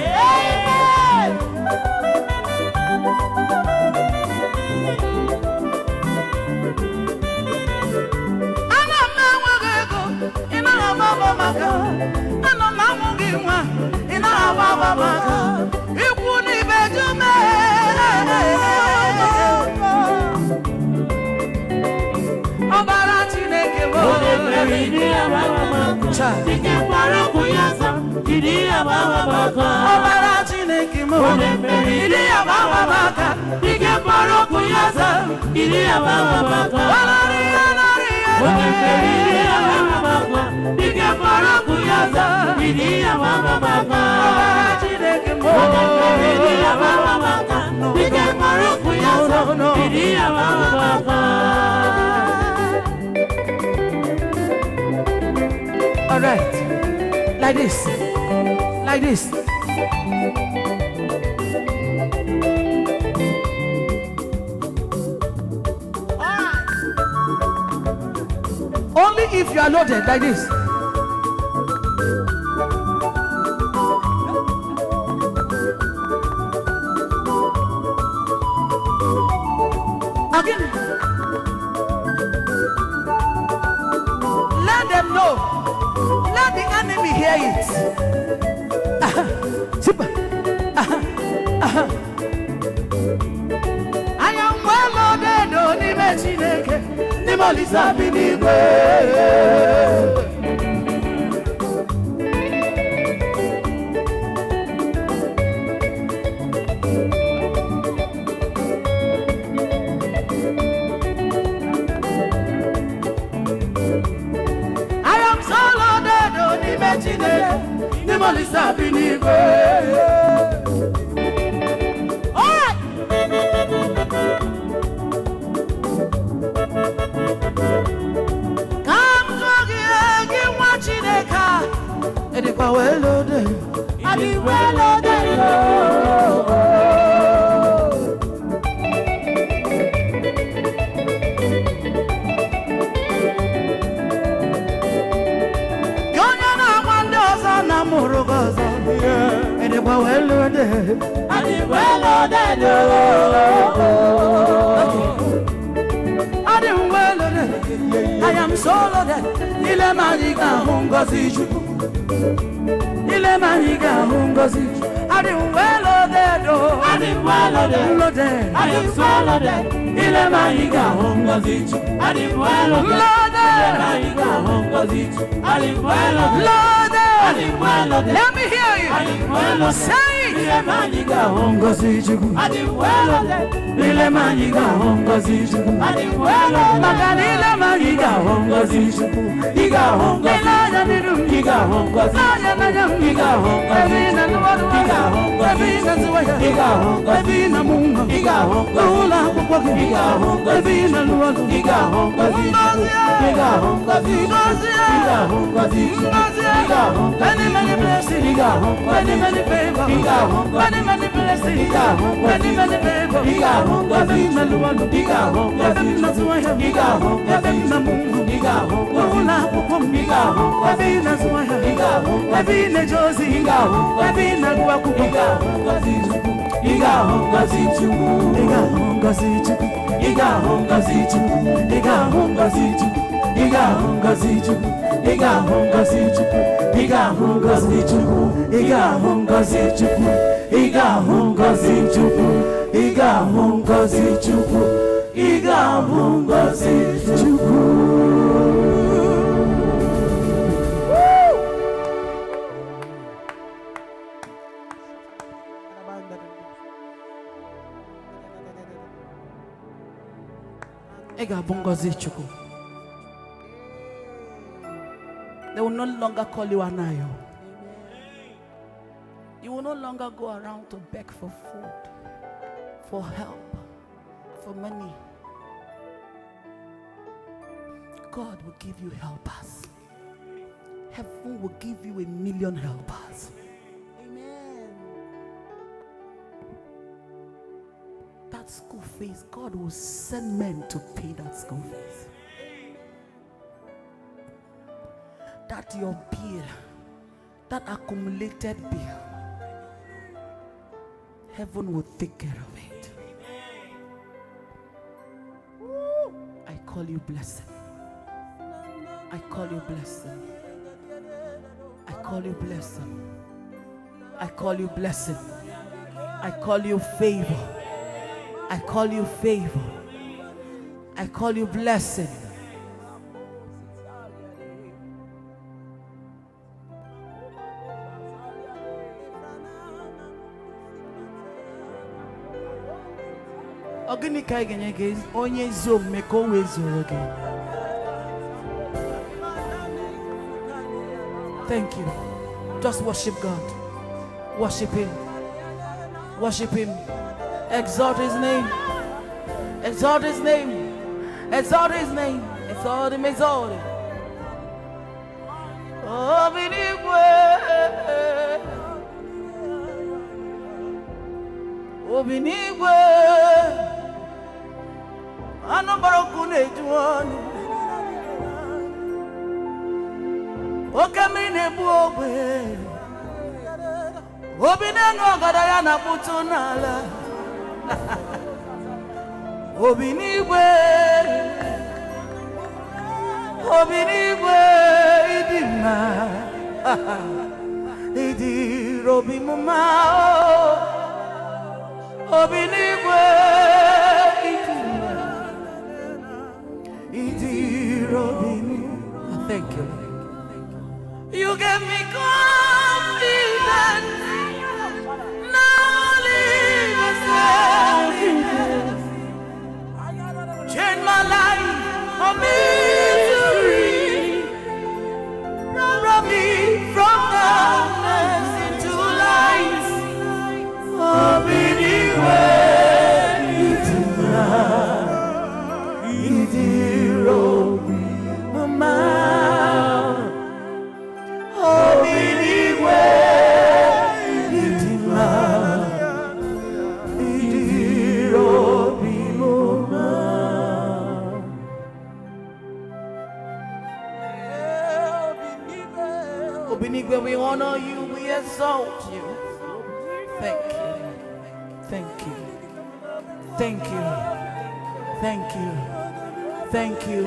All right, like this, like this. Only if you are loaded, like this. Again. Let them know. Let the hear it. Super. I am well loaded on the Chineke. The Molisa Binigwe. The Molisa Binigwe. All right. Come to give watching a car. And if I well loaded, I be well loaded. And if I well loaded, I be well loaded. I am well loaded. I am so loaded. Ile maniga hungozi chuku. Ile maniga hungozi. I am well loaded. I am well loaded. I am so loaded. Ile maniga hungozi chuku. I am well loaded. Ile maniga hungozi chuku. I am well loaded. Let me hear you. Say it. Ile maniga hongozi chuku. Ile maniga hongozi chuku. Magani ile maniga hongozi chuku. Iga hongozi. Iga hongozi. Iga hongozi. Iga hongozi. Iga hongozi. Iga munga. Iga hongozi. Ula kukwaki. Iga hongozi. Iga hongozi. Iga hongozi. Iga hongozi. Iga hongozi. Iga hongozi. Many blessings, many favor, many blessings, many favor, Iga hongozi chuku, iga hongozi chuku, iga hongozi chuku, iga hongozi chuku, iga hongozi chuku, iga hongozi chuku. Iga hongozi chuku. They will no longer call you Anayo. You will no longer go around to beg for food, for help, for money. God will give you helpers. Heaven will give you 1,000,000 helpers. Amen. That school fees, God will send men to pay that school fees. That your bill, that accumulated bill, heaven will take care of it. I call you blessing. I call you blessing. I call you blessing. I call you blessing. I call you favor. I call you favor. I call you blessing. Thank you. Just worship God. Worship Him. Worship Him. Exalt His name. Exalt His name. Exalt His name. Exalt Him. Exalt Him. Oh, Binigwe. Oh, Binigwe. Anobarokune juanu. Okamine buogwe. Obineno gadaya na putunala. Obinigwe. Obinigwe idima. Idi robi mama obinigwe idi robi. Thank you. You gave me confidence. Now live a change my life from misery. Brought me from darkness into light. Oh, anyway, into light. Mama. Oh, anyway, into Obinigwe, we honor you, we exalt you. Thank you. Thank you. Thank you. Thank you. Thank you.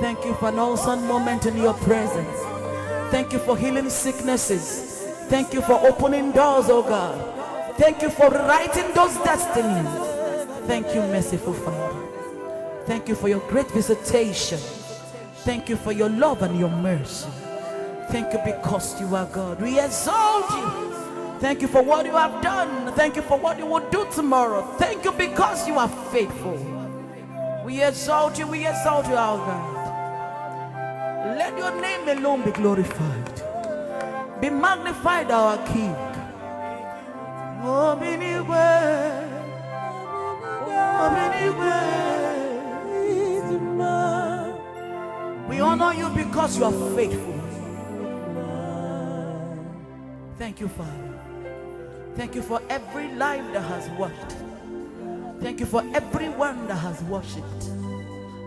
Thank you for an awesome moment in your presence. Thank you for healing sicknesses. Thank you for opening doors, oh God. Thank you for writing those destinies. Thank you, merciful Father. Thank you for your great visitation. Thank you for your love and your mercy. Thank you because you are God. We exalt you. Thank you for what you have done. Thank you for what you will do tomorrow. Thank you because you are faithful. We exalt you, our God. Let your name alone be glorified. Be magnified, our King. We honor you because you are faithful. Thank you, Father. Thank you for every life that has watched. Thank you for everyone that has worshipped.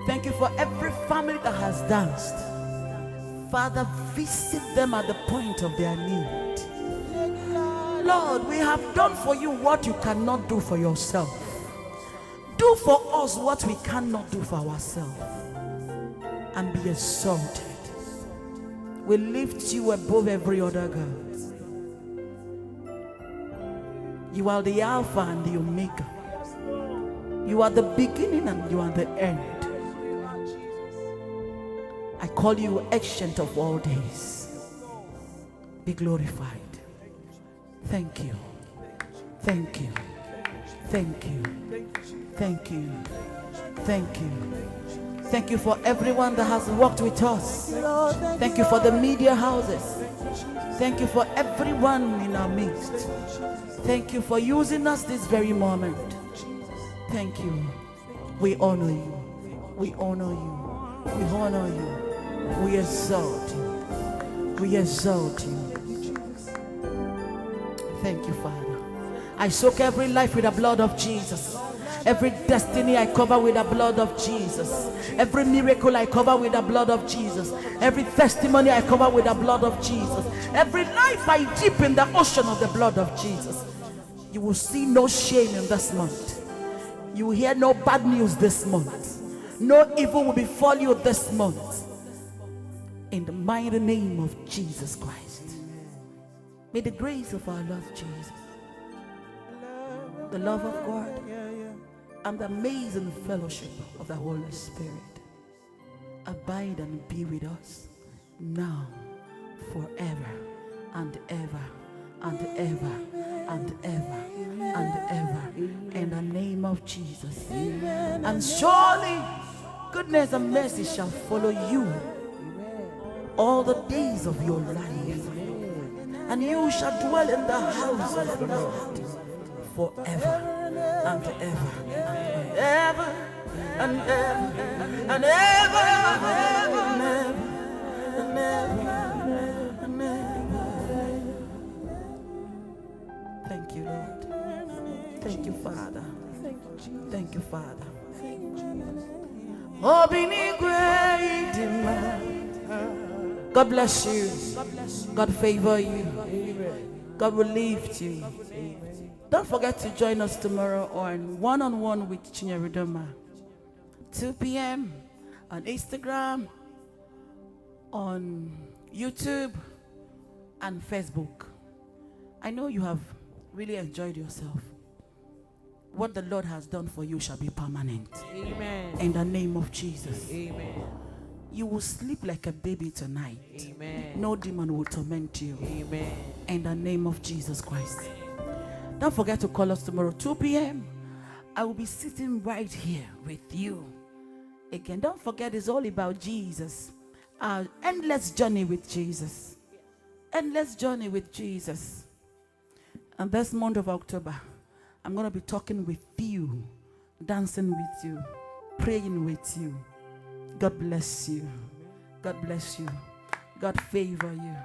Thank you for every family that has danced. Father, visit them at the point of their need. Lord, we have done for you what you cannot do for yourself. Do for us what we cannot do for ourselves. And be exalted. We lift you above every other God. You are the Alpha and the Omega. You are the beginning and you are the end. I call you Ancient of all days. Be glorified. Thank you. Thank you. Thank you. Thank you. Thank you. Thank you for everyone that has worked with us. Thank you for the media houses. Thank you for everyone in our midst. Thank you for using us this very moment. Thank you. We honor you. We honor you. We honor you. We exalt you. We exalt you. Thank you, Father. I soak every life with the blood of Jesus. Every destiny I cover with the blood of Jesus. Every miracle I cover with the blood of Jesus. Every testimony I cover with the blood of Jesus. Every life I dip in the ocean of the blood of Jesus. You will see no shame in this month. You will hear no bad news this month. No evil will befall you this month. In the mighty name of Jesus Christ. May the grace of our Lord Jesus, the love of God, and the amazing fellowship of the Holy Spirit abide and be with us now, forever, and ever, and ever, and ever, and ever, in the name of Jesus. Amen. And surely goodness and mercy shall follow you all the days of your life, and you shall dwell in the house of the Lord forever and ever and ever and ever and ever and ever and ever and ever. Thank you, Lord. Thank you, Father. Thank you, Father. God bless you. God favor you. God will lift you. Don't forget to join us tomorrow on One-on-One with Chinyere Udoma. 2 p.m. on Instagram, on YouTube, and Facebook. I know you have really enjoyed yourself. What the Lord has done for you shall be permanent. Amen. In the name of Jesus. Amen. You will sleep like a baby tonight. Amen. No demon will torment you. Amen. In the name of Jesus Christ. Don't forget to call us tomorrow, 2 p.m. I will be sitting right here with you. Again, don't forget, it's all about Jesus. Our endless journey with Jesus. Endless journey with Jesus. And this month of October, I'm going to be talking with you, dancing with you, praying with you. God bless you. God bless you. God favor you.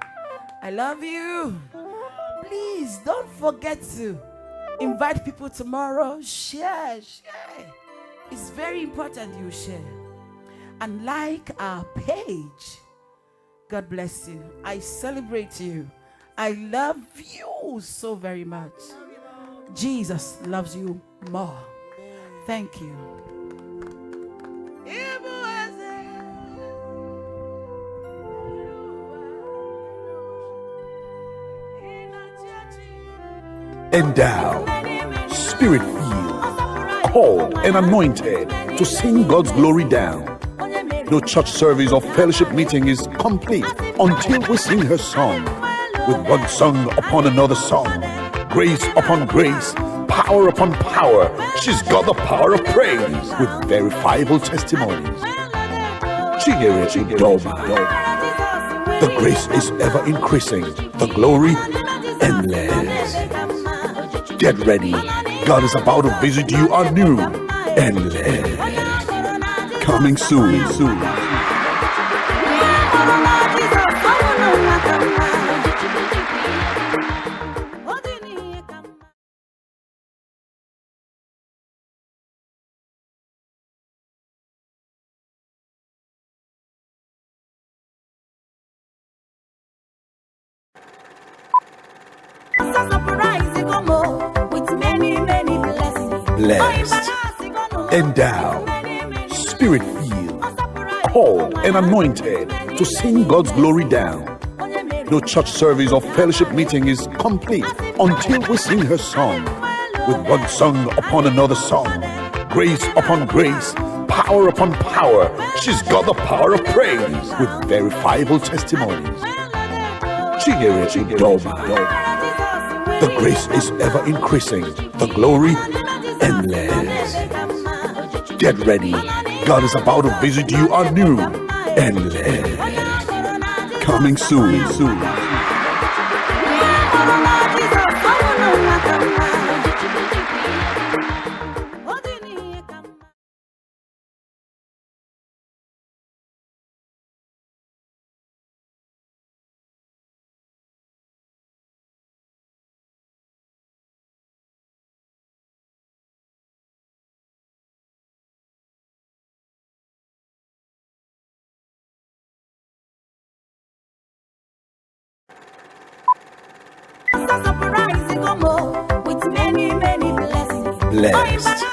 I love you. Please don't forget to invite people tomorrow. Share. It's very important you share. And like our page. God bless you. I celebrate you. I love you so very much. Jesus loves you more. Thank you. Endow, Spirit-filled, called and anointed to sing God's glory down. No church service or fellowship meeting is complete until we sing her song. With one song upon another song, grace upon grace, power upon power, she's got the power of praise with verifiable testimonies. Chinyere Udoma. The grace is ever increasing, the glory endless. Get ready, God is about to visit you anew. Endless. Coming soon. Blessed, endowed, Spirit-filled, called and anointed to sing God's glory down. No church service or fellowship meeting is complete until we sing her song. With one song upon another song, grace upon grace, power upon power, she's got the power of praise with verifiable testimonies. Chinyere Udoma. The grace is ever increasing, the glory endless. Get ready, God is about to visit you anew. Endless. Coming soon. Blessed,